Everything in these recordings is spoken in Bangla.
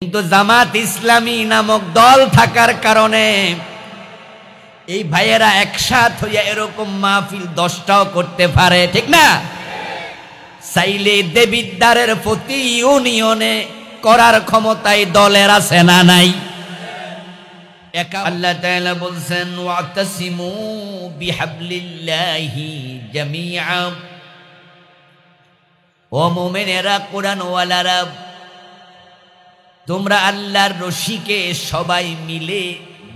কিন্তু জামাত ইসলামী নামক দল থাকার কারণে এই ভাইয়েরা একসাথ হইয়া এরকম মাহফিল 10টাও করতে পারে, ঠিক না? চাইলে দেবিদ্বারের প্রতি ইউনিয়নে করার ক্ষমতায় দলের আছে না নাই? আল্লাহ তাআলা বলছেন ওয়াতাসিমু বিহাবলিল্লাহি জামিআ। ও মুমিনেরা, কোরআন ওয়ালারা, তোমরা আল্লাহর রশিকে সবাই মিলে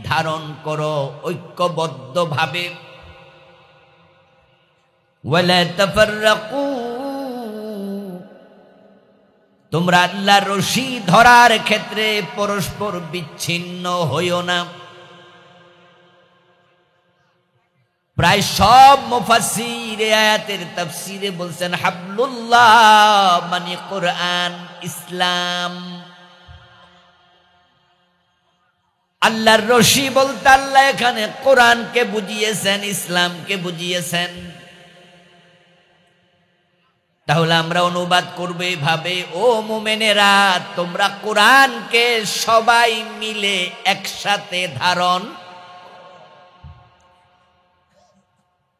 ধারণ করো ঐক্যবদ্ধভাবে। ওয়ালা তাফাররাকু, তোমরা আল্লাহর রশি ধরার ক্ষেত্রে পরস্পর বিচ্ছিন্ন হইও না। প্রায় সব মুফাসসির আয়াতের তাফসীরে বলছেন হাবলুল্লাহ মানে কোরআন, ইসলাম। আল্লাহর রশি বলতে আল্লাহ এখানে কোরআনকে বুঝিয়েছেন, ইসলামকে বুঝিয়েছেন। তাহলে আমরা অনুবাদ করব এভাবে, ও মুমিনেরা, তোমরা কোরআনকে সবাই মিলে একসাথে ধারণ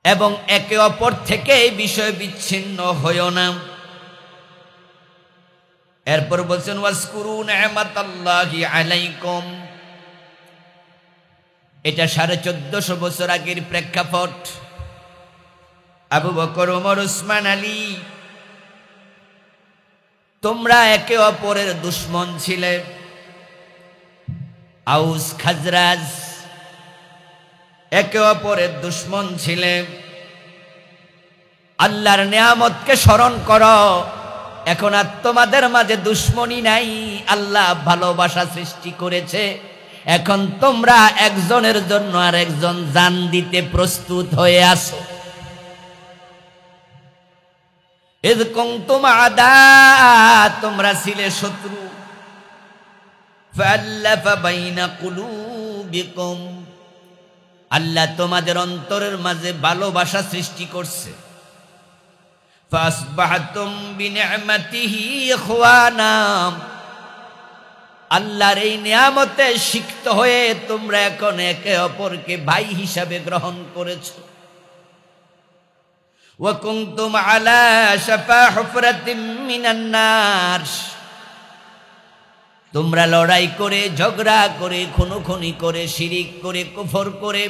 এবং একে অপর থেকে এই বিষয় বিচ্ছিন্ন হইও না। এরপর বলছেন ওয়াজকুরু নি'মাতাল্লাহি আলাইকুম। এটা 1450 বছর আগের প্রেক্ষাপট। আবু বকর, ওমর, উসমান, আলী, তোমরা একে অপরের দুশমন ছিলে। আউস খাজরাজ একে অপরের দুশমন ছিলে। আল্লাহর নিয়ামতকে স্মরণ করো। এখন আর তোমাদের মাঝে দুশমনী নাই, আল্লাহ ভালোবাসা সৃষ্টি করেছে। এখন তোমরা একজনের জন্য আর একজন জান দিতে প্রস্তুত হয়ে আসো। ইয কুনতুম আদা, তোমরা ছিলে শত্রু। ফাআল্লাফা বাইনা কুলুবিকুম, আল্লাহ তোমাদের অন্তরের মাঝে ভালোবাসা সৃষ্টি করছে। ফাসবাহতুম বিনি'মাতিহি ইখওয়ানা, আল্লাহর এই নিয়ামতে সিক্ত হয়ে তোমরা এখন একে অপরকে ভাই হিসাবে গ্রহণ করেছো। ওয়া কুনতুম আলা শাফা হুফরাতিম মিনান নার, তোমরা লড়াই করে, ঝগড়া করে, খুনোখুনি করে, শিরিক করে, কুফর করে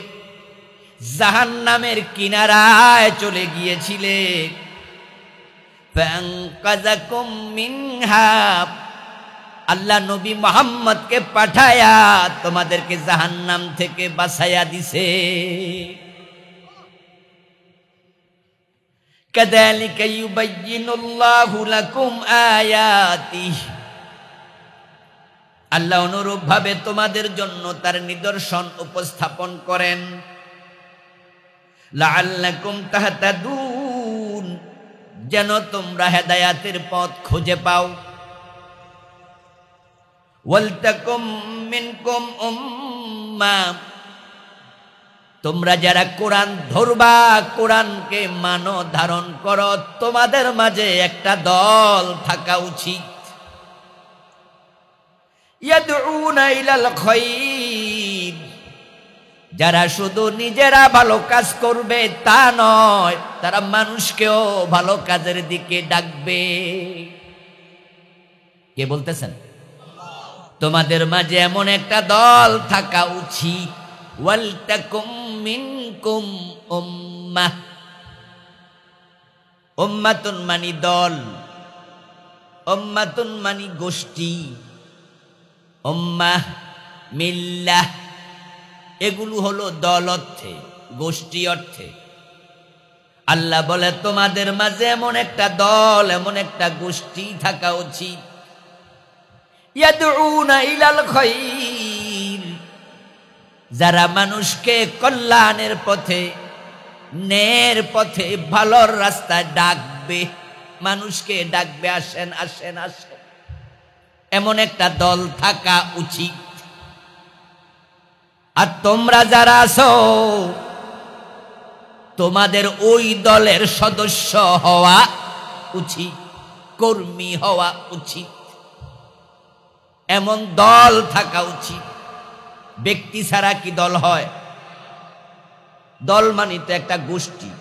জাহান্নামের কিনারায় চলে গিয়েছিলে। ফাআনকাযাকুম মিনহা, আল্লাহ নবী মুহাম্মদকে পাঠায়া তোমাদেরকে জাহান্নাম থেকে বাঁচাইয়া দিছে। কাযালিকা ইউবায়্যিনুল্লাহু লাকুম আয়াতিহি, আল্লাহ অনুরূপ ভাবে তোমাদের জন্য তার নিদর্শন উপস্থাপন করেন। লাআল্লাকুম তাহতাদুন, যেন তোমরা হেদায়াতের পথ খুঁজে পাও। ওয়ালতাকুম মিনকুম উম্মাহ, তোমরা যারা কোরআন ধরবা, কোরআনকে মানো, ধারণ করো, তোমাদের মাঝে একটা দল থাকা উচিত। ইয়াদউনা ইলাল খায়র, যারা শুধু নিজেরা ভালো কাজ করবে তা নয়, তারা মানুষকেও ভালো কাজের দিকে ডাকবে। কে বলতেছেন? তোমাদের মাঝে এমন একটা দল থাকা উচিত। ওয়ালতাকুম মিনকুম উম্মাহ, উম্মাতুন মানি দল, উম্মাতুন মানি গোষ্ঠী, উম্মাহ, মিল্লাহ এগুলো হলো দল অর্থে, গোষ্ঠী অর্থে। আল্লাহ বলে তোমাদের মাঝে এমন একটা দল, এমন একটা গোষ্ঠী থাকা উচিত। ইয়াদউনা ইলাল খায়র, যারা মানুষকে কল্যাণের পথে, ন্যায়ের পথে, ভালোর রাস্তায় ডাকবে, মানুষকে ডাকবে, আসেন আসেন আসেন, এমন একটা দল থাকা উচিত। আর তোমরা যারা আছো, তোমাদের ওই দলের সদস্য হওয়া উচিত, কর্মী হওয়া উচিত। এমন দল থাকা উচিত। ব্যক্তি ছাড়া কি দল হয়? দল মানে তো একটা গোষ্ঠী,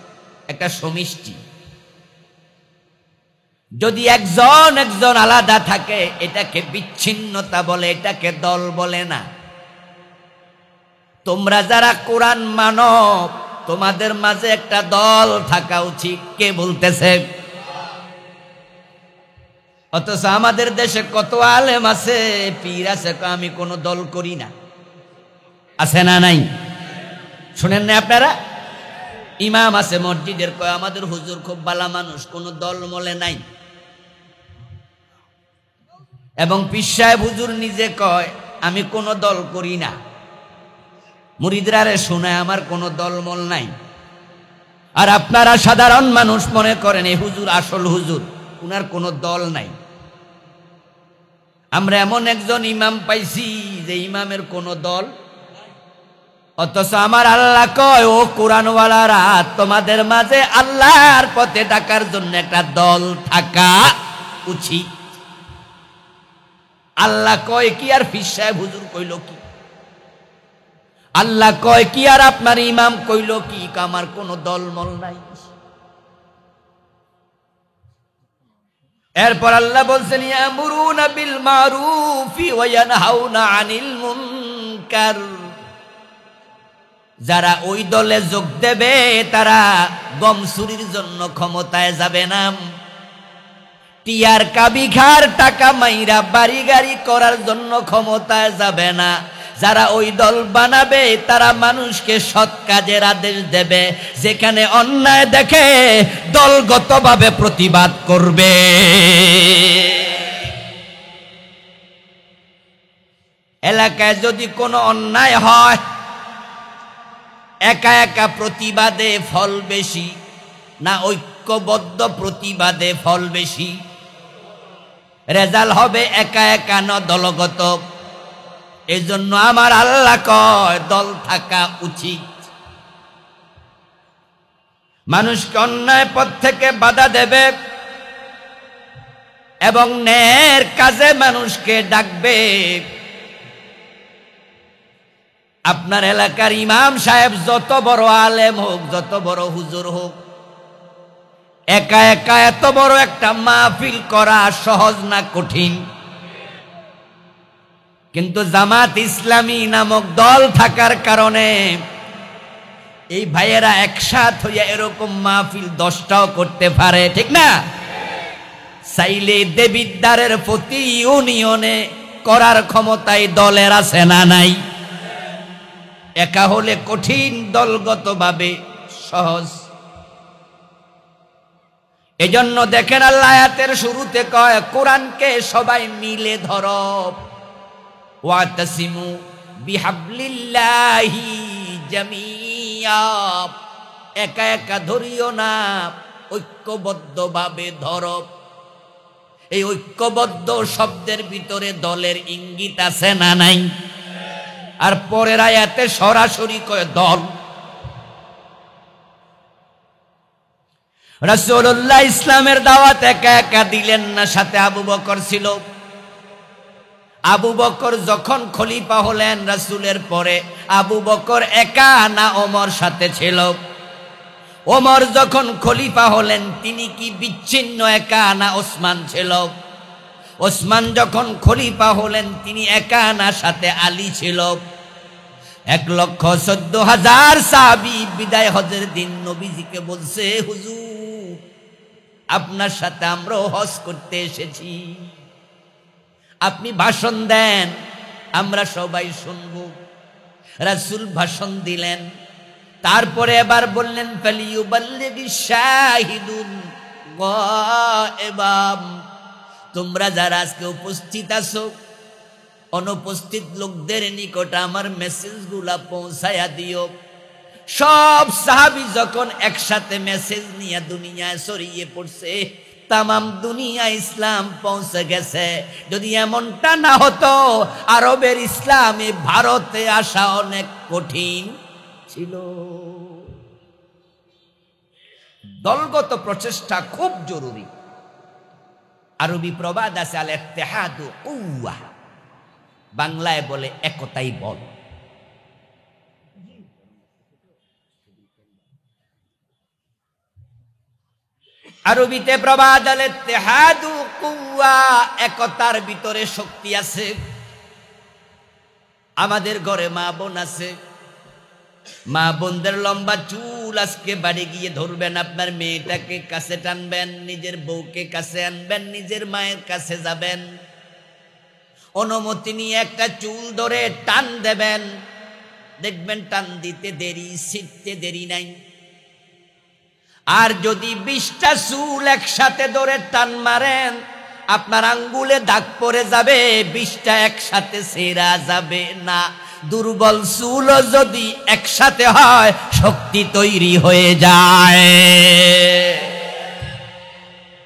একটা সমষ্টি। যদি একজন একজন আলাদা থাকে এটাকে বিচ্ছিন্নতা বলে, এটাকে দল বলে না। তোমরা যারা কোরআন মানো তোমাদের মাঝে একটা দল থাকা উচিত। কে বলতেছে? অথচ আমাদের দেশে কত আলেম আছে, পীর আছে, আমি কোনো দল করি না। আছে না নাই? শুনেন না আপনারা? ইমাম আছে মসজিদের, কয় আমাদের হুজুর খুব ভালো মানুষ, কোনো দল মলে নাই। এবং পীর সাহেব হুজুর নিজে কয় আমি কোনো দল করি না। মুরিদরা শোনায় আমার কোনো দলমল নাই। আর আপনারা সাধারণ মানুষ মনে করেন এই হুজুর আসল হুজুর, উনার কোনো দল নাই। আমরা এমন একজন ইমাম পাইছি যে ইমামের কোনো দল। অথচ আমার আল্লাহ কয়, ও কোরআনওয়ালারা, তোমাদের মাঝে আল্লাহর পথে ডাকার জন্য একটা দল থাকা উচিত। আল্লাহ কয় কি আর পীর সাহেব হুজুর কইল কি? আল্লাহ কয় কি আর আপনার ইমাম কইল কি? আমার কোনো দলমল নাই। এরপর আল্লাহ বলছেন, ইয়ামুরুনা বিল মারুফি ওয়া ইয়ানহাউনা আনিল মুনকার। যারা ওই দলে যোগ দেবে তারা গম চুরির জন্য ক্ষমতায় যাবে না, টিয়ার কাবিঘার টাকা মাইরা বাড়ি গাড়ি করার জন্য ক্ষমতায় যাবে না। যারা ওই দল বানাবে তারা মানুষকে সৎ কাজের আদেশ দেবে, যেখানে অন্যায় দেখে দলগতভাবে প্রতিবাদ করবে। এলাকায় যদি কোনো অন্যায় হয়, একা একা প্রতিবাদে ফল বেশি না ঐক্যবদ্ধ প্রতিবাদে ফল বেশি? রেজাল্ট হবে একা একা না দলগত। এই জন্য আমার আল্লাহ কয় দল থাকা উচিত। মানুষকে অন্যায় পথ থেকে বাধা দেবে এবং ন্যায়ের কাজে মানুষকে ডাকবে। আপনার এলাকার ইমাম সাহেব যত বড় আলেম হোক, যত বড় হুজুর হোক, একা একা এত বড় একটা মাহফিল করা সহজ না কঠিন? কিন্তু জামাত ইসলামী নামক দল থাকার কারণে এই ভাইয়েরা একসাথ হইয়া এরকম মাহফিল 10টাও করতে পারে, ঠিক না? চাইলে দেবিদ্বারের প্রতি ইউনিয়নে করার ক্ষমতায় দলের আছে না নাই? একা হলে কঠিন, দলগতভাবে সহজ। এজন্য দেখেন আল্লাহ আয়াতের শুরুতে কয় কোরআনকে সবাই মিলে ধরো, ওয়াতাসিমু বিহাবলিল্লাহি জামিয়া। একা একা ধরিও না, ঐক্যবদ্ধভাবে ধরো। এই ঐক্যবদ্ধ শব্দের ভিতরে দলের ইঙ্গিত আছে না নাই? আর পরের আয়াতে সরাসরি কয় দল। রাসূলুল্লাহ ইসলামের দাওয়াত একা একা দিলেন না, সাথে আবু বকর ছিল। আবু বকর যখন খলিফা হলেন রাসূলের পরে, আবু বকর একা না ওমর সাথে ছিল? ওমর যখন খলিফা হলেন তিনি কি বিচ্ছিন্ন একা না ওসমান ছিল? ওসমান যখন খলিফা হলেন তিনি একা না সাথে আলী ছিল? 1,14,000 সাহাবী বিদায় হজের দিন নবীজিকে বলছে, হুজুর আপনার সাথে আমরাও হজ করতে এসেছি, আপনি ভাষণ দেন, আমরা সবাই শুনব। রাসূল ভাষণ দিলেন, তারপরে এবার বললেন ফালিয়ুবাল্লিগিশ শাহিদুন গায়বাম। তোমরা যারা আজকে উপস্থিত আছো, অনুপস্থিত লোকদের নিকট আমার মেসেজগুলা পৌঁছায়া দিও। সব সাহাবী যখন একসাথে মেসেজ নিয়ে দুনিয়ায় ছড়িয়ে পড়ছে, তামাম দুনিয়া ইসলাম পৌঁছে গেছে। যদি এমনটা না হতো, আরবের ইসলামে ভারতে আসা অনেক কঠিন ছিল। দলগত প্রচেষ্টা খুব জরুরি। আরবি প্রবাদ আছে, আল ইত্তিহাদু কুওয়া, বাংলায় বলে একতাই বল। আরবিতে প্রবাদ আল ইত্তিহাদু কুওয়া, একতার ভিতরে শক্তি আছে। আমাদের ঘরে মা বোন আছে, মা বোনদের লম্বা চুল আজকে বাড়ি গিয়ে ধরবেন, আপনার মেয়েটাকে কাছে টানবেন, নিজের বউকে কাছে আনবেন, নিজের মায়ের কাছে যাবেন, অনুমতি নিয়ে একটা চুল ধরে টান দেবেন, দেখবেন টান দিতে দেরি, ছিটতে দেরি নাই। আর যদি 20টা চুল একসাথে ধরে টান মারেন, আপনার আঙ্গুলে দাগ পড়ে যাবে, 20টা একসাথে ছেঁড়া যাবে না। দুর্বল চুল যদি একসাথে হয়, শক্তি তৈরি হয়ে যায়।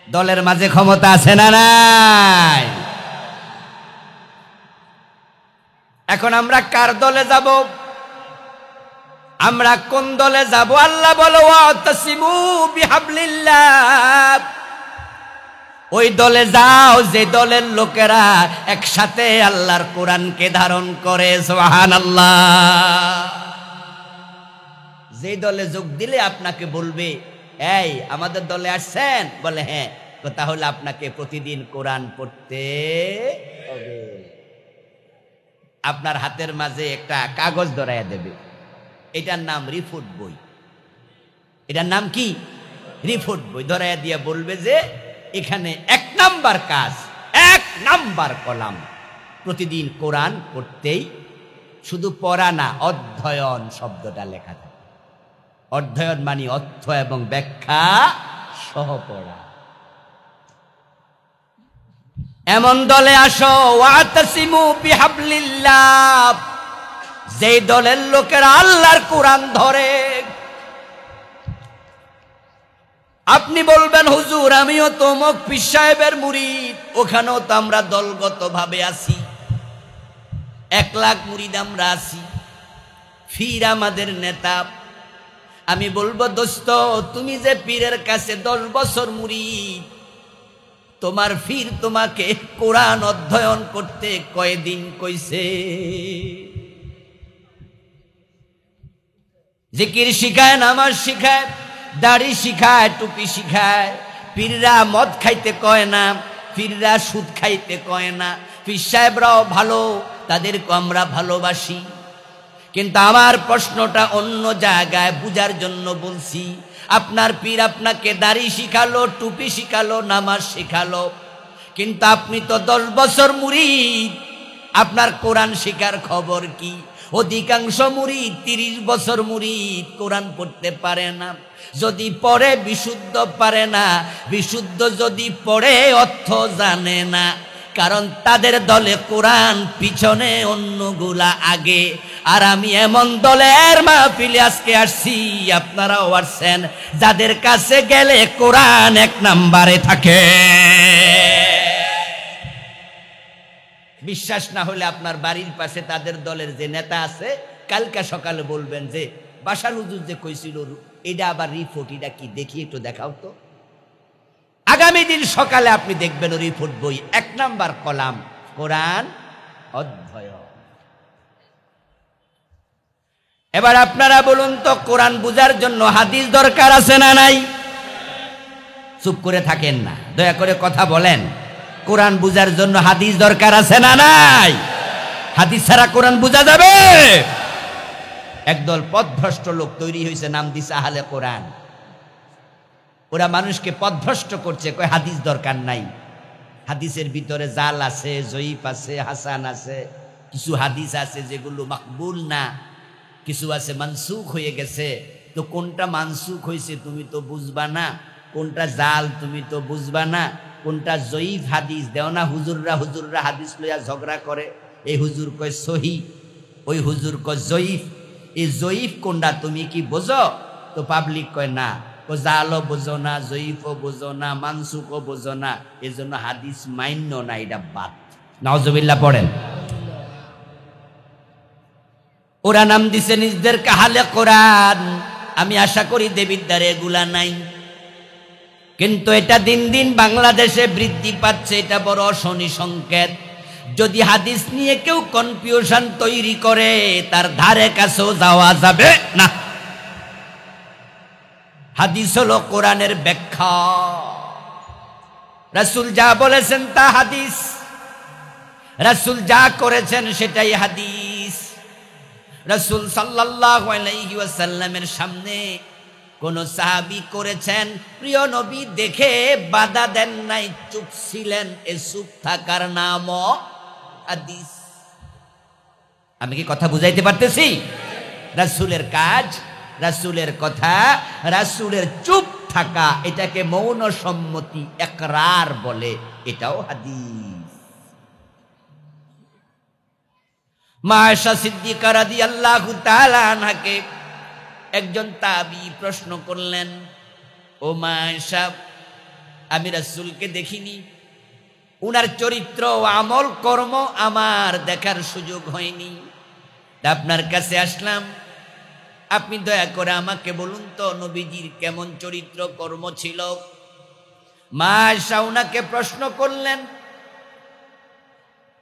দলের মাঝে ক্ষমতা আছে না নাই? এখন আমরা কার দলে যাব? আমরা কোন দলে যাব? আল্লাহ বলো ওয়াতাসিমু বিহাবলিল্লাহ, ওই দলে যাও যে দলের লোকেরা একসাথে আল্লাহর কোরআনকে ধারণ করে। সুবহানাল্লাহ। যে দলে যোগ দিলে আপনাকে বলবে, এই আমাদের দলে আসছেন? বলে হ্যাঁ, তাহলে আপনাকে প্রতিদিন কোরআন পড়তে হবে। আপনার হাতের মাঝে একটা কাগজ ধরাইয়া দেবে, এটার নাম রিপোর্ট বই। এটার নাম কি? রিপোর্ট বই। ধরাইয়া দিয়ে বলবে যে এখানে 1 নাম্বার কাজ, 1 নাম্বার কলাম, প্রতিদিন কোরআন পড়তেই। শুধু পড়া না, অধ্যয়ন শব্দটা লেখা থাকে। অধ্যয়ন মানে অর্থ এবং ব্যাখ্যা সহ পড়া। এমন দলে আসো, ওয়াতাসিমু বিহাবলিল্লাহ, যেই দলের লোকেরা আল্লাহর কোরআন ধরে। আপনি বলবেন, হুজুর আমিও তো অমুক পীর সাহেবের মুরিদ, ওখানেও তো আমরা দলগত ভাবে আছি, 1 লাখ মুরিদ আমরা আছি, পীর আমাদের নেতা। আমি বলবো, দোস্ত তুমি যে পীরের কাছে 10 বছর মুরিদ, তোমার পীর তোমাকে কোরআন অধ্যয়ন করতে কয়দিন কইছে? জিকির শিখায়, নামাজ শিখায়, দাড়ি শিখায়, টুপি শিখায়। পীররা মদ খাইতে কয় না, পীররা সুদ খাইতে কয় না। পীর সাহেবরাও ভালো, তাদেরকে আমরা ভালোবাসি। কিন্তু আমার প্রশ্নটা অন্য জায়গায়, বুঝার জন্য বলছি। আপনার পীর আপনাকে দাড়ি শিখালো, টুপি শিখালো, নামাজ শিখালো, কিন্তু আপনি তো 10 বছর মুরিদ, আপনার কোরআন শিখার খবর কি? অধিকাংশ মুরিদ 30 বছর মুরিদ, কোরআন পড়তে পারে না। যদি পড়ে বিশুদ্ধ পারে না, বিশুদ্ধ যদি পড়ে অর্থ জানে না। কারণ তাদের দলে কোরআন পিছনে, অন্যগুলা আগে। আর আমি এমন দলের মাহফিলে আজকে আসছি, আপনারাও আসছেন, যাদের কাছে গেলে কোরআন 1 নম্বরে থাকে। বিশ্বাস না হলে আপনার বাড়ির পাশে তাদের দলের যে নেতা আছে, কালকে সকালে বলবেন যে বাশার হুজুর যে কইছিল এটা আবার রিপোর্ট, এটা কি দেখি একটু দেখাও তো। আগামী দিন সকালে আপনি দেখবেন রিপোর্ট বই 1 নাম্বার কলাম কোরআন অধ্যয়ন। এবার আপনারা বলুন তো, কোরআন বুঝার জন্য হাদিস দরকার আছে না নাই? চুপ করে থাকেন না, দয়া করে কথা বলেন। কোরআন বুঝার জন্য হাদিস দরকার আছে না নাই? হাদিস ছাড়া কোরআন বুঝা যাবে? একদল পথভ্রষ্ট লোক তৈরি হয়েছে, নাম দিছে আহলে কোরআন। ওরা মানুষকে পথভ্রষ্ট করছে, কয় হাদিস দরকার নাই। হাদিসের ভিতরে জাল আছে, জয়ীফ আছে, হাসান আছে। কিছু হাদিস আছে যেগুলো মাকবুল না, কিছু আছে মানসুখ হয়ে গেছে। তো কোনটা মানসুখ হয়েছে তুমি তো বুঝবা না, কোনটা জাল তুমি তো বুঝবা না, কোনটা জয়ীফ হাদিস দেও না। হুজুররা হাদিস লইয়া ঝগড়া করে, এই হুজুর কয় সহি, ওই হুজুর কয় জয়ীফ। এই জয়ীফ কোনটা তুমি কি বোঝো? তো পাবলিক কয় না, ও জালও বোঝো না, জয়ীফও বোঝো না, মানসুখও বোঝো না, এই জন্য হাদিস মান্য না, এটা বাদ। নাউজুবিল্লাহ পড়েন। ওরা নাম দিছে নিজদের আহলে কোরআন। আমি আশা করি দেবিদ্বারে এগুলা নাই, কিন্তু এটা দিন দিন বাংলাদেশে বৃদ্ধি পাচ্ছে। এটা বড় শনি সংকেত। যদি হাদিস নিয়ে কেউ কনফিউশন তৈরি করে তার ধারে কাছেও যাওয়া যাবে না। হাদিস হলো কোরআনের ব্যাখ্যা। রাসূল যা বলেছেন তা হাদিস, রাসূল যা করেছেন সেটাই হাদিস। রাসূল সাল্লাল্লাহু আলাইহি ওয়াসাল্লামের সামনে কোন সাহাবী করেছেন, প্রিয় নবী দেখে বাধা দেন নাই, চুপ ছিলেন। এ চুপ থাকার নামও হাদিস। আমি কি কথা বুঝাইতে পারতেছি? রাসূলের কাজ, রাসূলের কথা, রাসূলের চুপ থাকা, এটাকে মৌন সম্মতি ইকরার বলে, এটাও হাদিস। মা আয়েশা সিদ্দিকা রাদিয়াল্লাহু তাআলা আনহাকে একজন তাবী প্রশ্ন করলেন, ও মা আয়েশা, আমি রাসূলকে দেখিনি, উনার চরিত্র ও আমল কর্ম আমার দেখার সুযোগ হয়নি, আপনার কাছে আসলাম, আপনি দয়া করে আমাকে বলুন তো নবীজির কেমন চরিত্র কর্ম ছিল। মা আয়েশা উনাকে প্রশ্ন করলেন,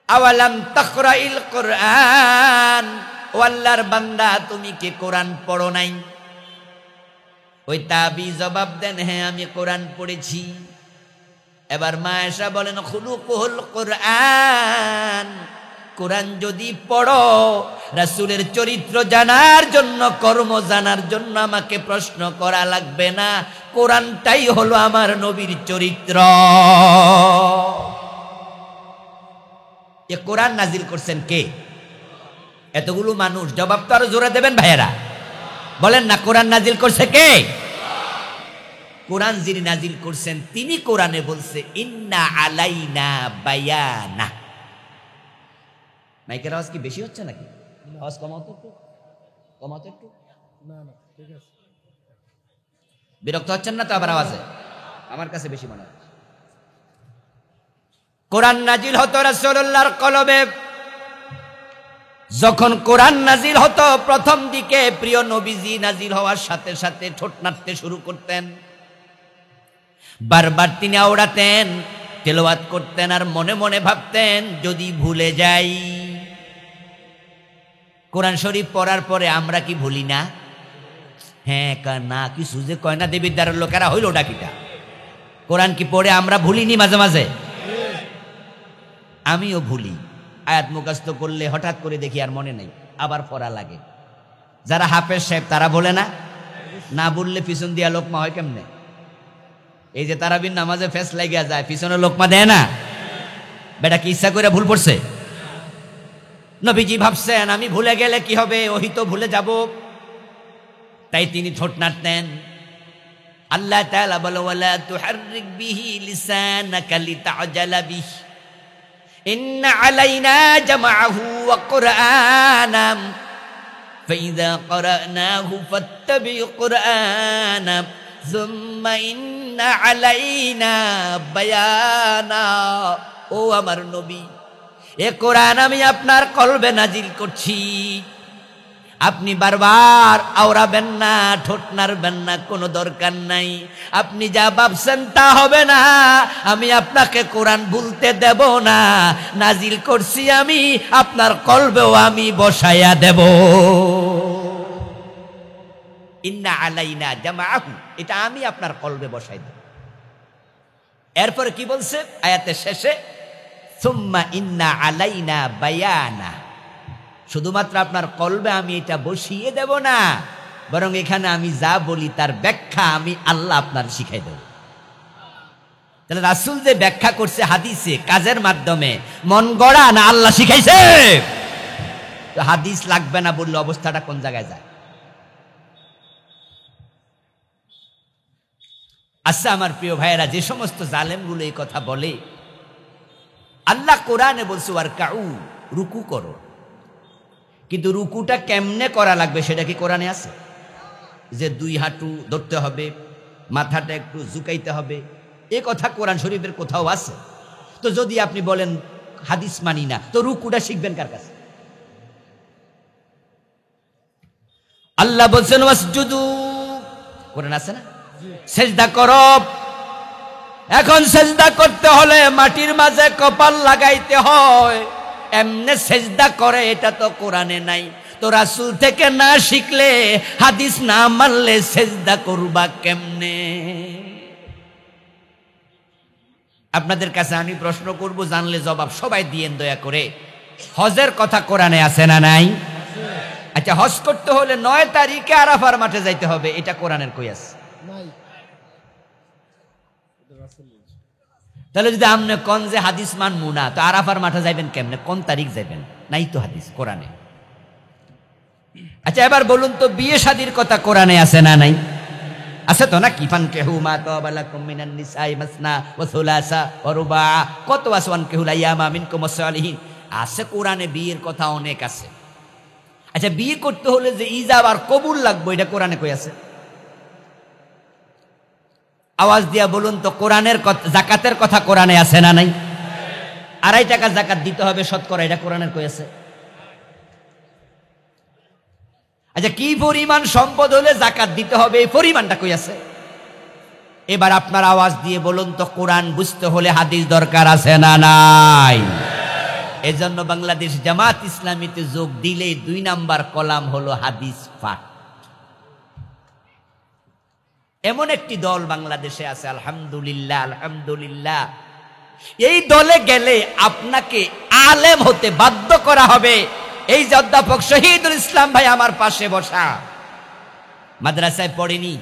আওয়ালাম তাকরাইল কোরআন, ও আল্লাহর বান্দা তুমি কি কোরআন পড়ো নাই? ওই তাবী জবাব দেন, হ্যাঁ আমি কোরআন পড়েছি। এবার মা আয়েশা বলেন, খুলুকুল কোরআন, কোরআন যদি পড়ো, রাসূলের চরিত্র জানার জন্য, কর্ম জানার জন্য আমাকে প্রশ্ন করা লাগবে না, কোরআনটাই হলো আমার নবীর চরিত্র। এ কোরআন নাজিল করছেন কে? এতগুলো মানুষ, জবাব তো আরো জোরে দেবেন ভাইয়েরা, বলেন না কোরআন নাজিল করছে কে? কোরআন যিনি নাজিল করছেন তিনি কোরআনে বলছে ইন্না আলাইনা বায়ানা। মাইকের আওয়াজ কি বেশি হচ্ছে নাকি? আওয়াজ কমাও তো একটু, কমাও তো একটু। না না ঠিক আছে। বিরক্ত হচ্ছেন না তো আবার আওয়াজে? আমার কাছে বেশি মনে হচ্ছে। কোরআন নাজিল হতো রাসূলুল্লাহর কলবে। যখন কোরআন নাজিল হতো প্রথম দিকে প্রিয় নবীজি নাজিল হওয়ার সাথে সাথে ঠোঁট নাড়তে শুরু করতেন, বারবার তিনি আওড়াতেন, তেলাওয়াত করতেন, আর মনে মনে ভাবতেন যদি ভুলে যাই। কোরআন শরীফ পড়ার পরে আমরা কি ভুলি না? হ্যাঁ না, কিছু যে কয় না দেবীর দ্বারের লোকেরা হইল ডাকিটা। কোরআন কি পড়ে আমরা ভুলিনি মাঝে মাঝে? আমিও ভুলি। আয়াত মুখস্থ করলে হঠাৎ করে দেখি আর মনে নেই, আবার পড়া লাগে। যারা হাফেজ সাহেব তারা বলে না, না বললে পিছন দিয়া লোকমা হয় কেমনে? এই যে তারাবির নামাজে ফেস লাগিয়া যায়, পিছনে লোকমা দেয় না। বেটা কি ইচ্ছা করে ভুল পড়ছে? নবীজি ভাবছেন আমি ভুলে গেলে কি হবে, ওহি তো ভুলে যাব, তাই তিনি ঠোঁট নাড়তেন। আল্লাহ তাআলা বলে ওয়ালা তুহাররিক বিহি লিসানাকা লিতা'জালা বিহি ইন্না আলাইনা জামাআহু ওয়া কুরআনা ফাইযা ক্বরানাহু ফাত্তাবি কুরআনা সুম্মা ইন্না আলাইনা বায়ানা। ও আমার নবী, এ কোরআন আমি আপনার কলবে নাজিল করছি, আপনি বারবার আওড়াবেন না, ঠোঁট নাড়বেন না, কোনো দরকার নাই। আপনি যা ভাবছেন তা হবে না, আমি আপনাকে কোরআন ভুলতে দেব না। নাজিল করছি আমি, আপনার কলবেও আমি বসাইয়া দেব। ইন্না আলাইনা জামাআহু, এটা আমি আপনার কলবে বসাই দেব। এরপরে কি বলছে আয়াতের শেষে? সুম্মা ইন্না আলাইনা বায়ানা, শুধুমাত্র আপনার কলবে আমি এটা বসিয়ে দেব না, বরং এখানে আমি যা বলি তার ব্যাখ্যা আমি আল্লাহ আপনার শিখাই দেব। তাহলে রাসূল যে ব্যাখ্যা করছে হাদিসে কাজের মাধ্যমে, মন গড়া না আল্লাহ শিখাইছে? তো হাদিস লাগবে না বললে অবস্থাটা কোন জায়গায় যায়? আচ্ছা আমার প্রিয় ভাইয়েরা, যে সমস্ত জালেমগুলো এই কথা বলে, আল্লাহ কোরআনে বলছে ওয়ারকাউ, রুকু করো, কিন্তু রুকুটা কেমনে করা লাগবে সেটা কি কোরআনে আছে? যে দুই হাঁটু ধরতে হবে, মাথাটা একটু ঝুঁকাইতে হবে, এ কথা কোরআন শরীফের কোথাও আছে? তো যদি আপনি বলেন হাদিস মানি না, তো রুকুটা শিখবেন কার কাছে? আল্লাহ বলছেন ওয়াসজুদু, কোরআন আছে না, সেজদা করো। এখন সেজদা করতে হলে মাটির মাঝে কপাল লাগাইতে হয়, এমনে সেজদা করে, এটা তো কোরআনে নাই। তো রাসূল থেকে না শিখলে, হাদিস না মানলে সেজদা করবা কেমনে? আপনাদের কাছে আমি প্রশ্ন করব, জানলে জবাব সবাই দিয়েন দয়া করে। হজের কথা কোরআনে আছে না নাই? আচ্ছা, হজ করতে হলে 9 তারিখে আরাফার মাঠে যাইতে হবে, এটা কোরআনের কই আছে? তাহলে যদি আপনি কোন যে হাদিস মানবো না, তো আরাফার মাঠে যাইবেন কেমনে? কোন তারিখ যাইবেন? নাই তো হাদিস কোরআনে। আচ্ছা, এবার বলুন তো, বিয়ে শাদীর কথা কোরআনে আছে না নাই? আছে তো নাকি? ফানকিহু মা তাবা লাকুম মিনান নিসাই মাসনা ওয়া সুলাসা ওয়া রুবা, কত আছে? ওয়ানকিহুল আইয়ামা মিনকুম ওয়াস-সালিহিন, আছে কোরআনে বিয়ের কথা অনেক আছে। আচ্ছা, বিয়ে করতে হলে যে ইজাব আর কবুল লাগবে, এটা কোরআনে কই আছে? আওয়াজ দিয়া বলুন তো, কোরআনের যাকাতের কথা কোরআনে আছে না নাই? 2.5 টাকা যাকাত দিতে হবে শতকরা, এটা কোরআনের কই আছে? আচ্ছা, কি পরিমাণ সম্পদ হলে যাকাত দিতে হবে, এই পরিমাণটা কই আছে? এবার আপনার আওয়াজ দিয়ে বলুন তো, কোরআন বুঝতে হলে হাদিস দরকার আছে না নাই? এজন্য বাংলাদেশ জামাত ইসলামীতে যোগ দিলেই 2 নাম্বার কলাম হলো হাদিস পাঠ। এমন একটি দল বাংলাদেশে আছে, আলহামদুলিল্লাহ, আলহামদুলিল্লাহ। এই দলে গেলে আপনাকে আলেম হতে বাধ্য করা হবে। এই যে অধ্যাপক শহীদুল ইসলাম ভাই আমার পাশে বসা, মাদ্রাসায় পড়েনি,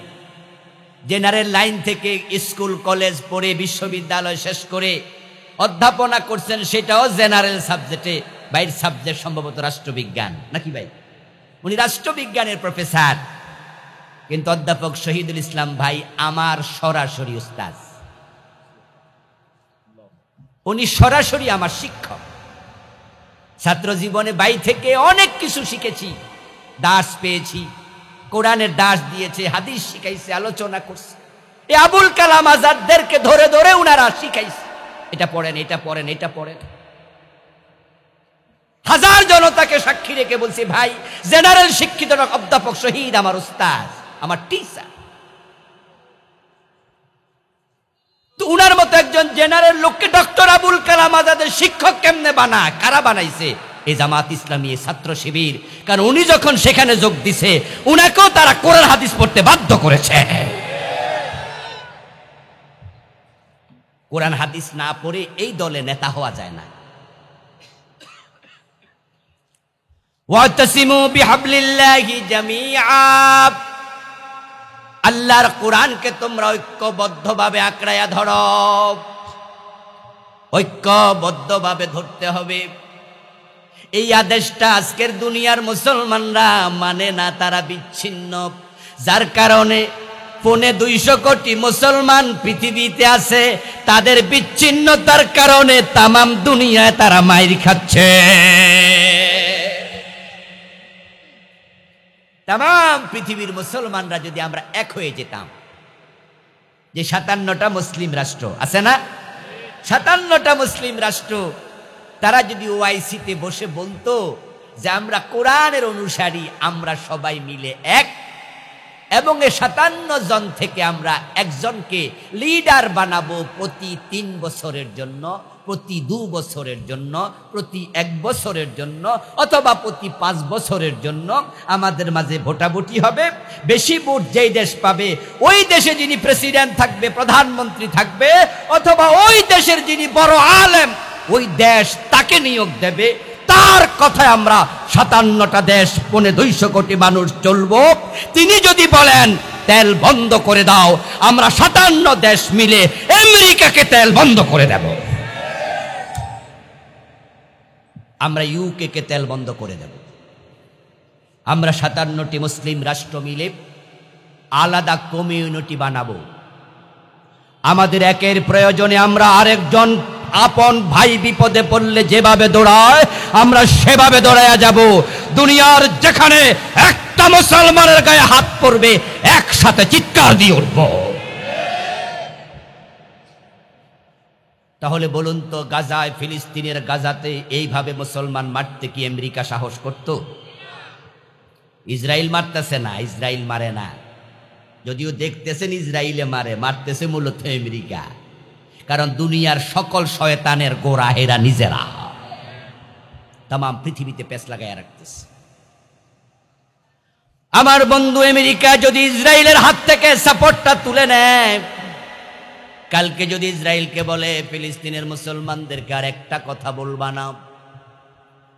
জেনারেল লাইন থেকে স্কুল কলেজ পড়ে বিশ্ববিদ্যালয় শেষ করে অধ্যাপনা করছেন, সেটাও জেনারেল সাবজেক্টে। বাইর সাবজেক্ট সম্ভবত রাষ্ট্রবিজ্ঞান নাকি ভাই? উনি রাষ্ট্রবিজ্ঞানের প্রফেসর। কিন্তু অধ্যাপক শহীদুল ইসলাম ভাই আমার সরাসরি উস্তাদ, উনি সরাসরি আমার শিক্ষক। ছাত্র জীবনে ভাই থেকে অনেক কিছু শিখেছি, দাস পেয়েছি, কোরআনের দাস দিয়েছে, হাদিস শিখাইছে, আলোচনা করছে। এই আবুল কালাম আজাদদেরকে ধরে ধরে উনারা শিখাইছে, এটা পড়েন, এটা পড়েন, এটা পড়েন। হাজার জনতাকে সাক্ষী রেখে বলছি, ভাই জেনারেল শিক্ষিত অধ্যাপক শহীদ আমার উস্তাদ, আমার টিচার। তো উনার মতো একজন জেনারেল লোককে ডক্টর আবুল কালাম আজাদের শিক্ষক কেমনে বানায়? কারা বানাইছে? এই জামাত ইসলামী, ছাত্র শিবির। কারণ উনি যখন সেখানে যোগ দিছে, উনাকেও তারা কোরআন হাদিস পড়তে বাধ্য করেছে। কোরআন হাদিস না পড়ে এই দলে নেতা হওয়া যায় না। ওয়াতাসিমু বিহাবলিল্লাহি জামিআ, আল্লাহর কোরআনকে তোমরা ঐক্যবদ্ধভাবে আঁকড়াইয়া ধরো, ঐক্যবদ্ধভাবে ধরতে হবে। এই আদেশটা আজকের দুনিয়ার মুসলমানরা মানে না, তারা বিচ্ছিন্ন। যার কারণে 250 কোটি মুসলমান পৃথিবীতে আছে, তাদের বিচ্ছিন্নতার কারণে তামাম দুনিয়ায় তারা মাইর খাচ্ছে। তামাম পৃথিবীর মুসলমানরা যদি আমরা এক হয়ে যেতাম, যে 57টা মুসলিম রাষ্ট্র আছে না, 57টা মুসলিম রাষ্ট্র, তারা যদি ওআইসিতে বসে বলতো যে আমরা কোরআনের অনুসারী, আমরা সবাই মিলে এক, এবং এই 57 জন থেকে আমরা একজনকে লিডার বানাবো প্রতি 3 বছরের জন্য, প্রতি 2 বছরের জন্য, প্রতি 1 বছরের জন্য, অথবা প্রতি 5 বছরের জন্য আমাদের মাঝে ভোটাভুটি হবে। বেশি ভোট যেই দেশ পাবে, ওই দেশে যিনি প্রেসিডেন্ট থাকবে, প্রধানমন্ত্রী থাকবে, অথবা ওই দেশের যিনি বড় আলেম, ওই দেশ তাকে নিয়োগ দেবে। তার কথায় আমরা 57টা দেশ, 250 কোটি মানুষ চলবো। তিনি যদি বলেন তেল বন্ধ করে দাও, আমরা 57 দেশ মিলে আমেরিকাকে তেল বন্ধ করে দেব, আমরা ইউকে কে তেল বন্ধ করে দেব। আমরা 57টি মুসলিম রাষ্ট্র মিলে আলাদা কমিউনিটি বানাবো। আমাদের একের প্রয়োজনে আমরা আরেকজন আপন ভাই বিপদে পড়লে যেভাবে দৌড়ায়, আমরা সেভাবে দৌড়াইয়া যাব। দুনিয়ার যেখানে একটা মুসলমানের গায়ে হাত পড়বে, একসাথে চিৎকার দিয়ে উঠব। তাহলে বলুন তো, গাজায়, ফিলিস্তিনের গাজাতে এইভাবে মুসলমান মারতে কি আমেরিকা সাহস করত? ইসরায়েল মারতেছে না, ইসরায়েল মারে না। যদিও দেখতেছেন ইসরায়েলে মারে, মারতেছে মূলত আমেরিকা। কারণ দুনিয়ার সকল শয়তানের গোড়া এরা নিজেরা। তাম পৃথিবীতে পেঁচ লাগাইয়া রাখতেছে। আমার বন্ধু আমেরিকা যদি ইসরায়েলের হাত থেকে সাপোর্টটা তুলে নেয়, কালকে যদি ইসরায়েলকে বলে ফিলিস্তিনের মুসলমানদেরকে আর একটা কথা বলবা না,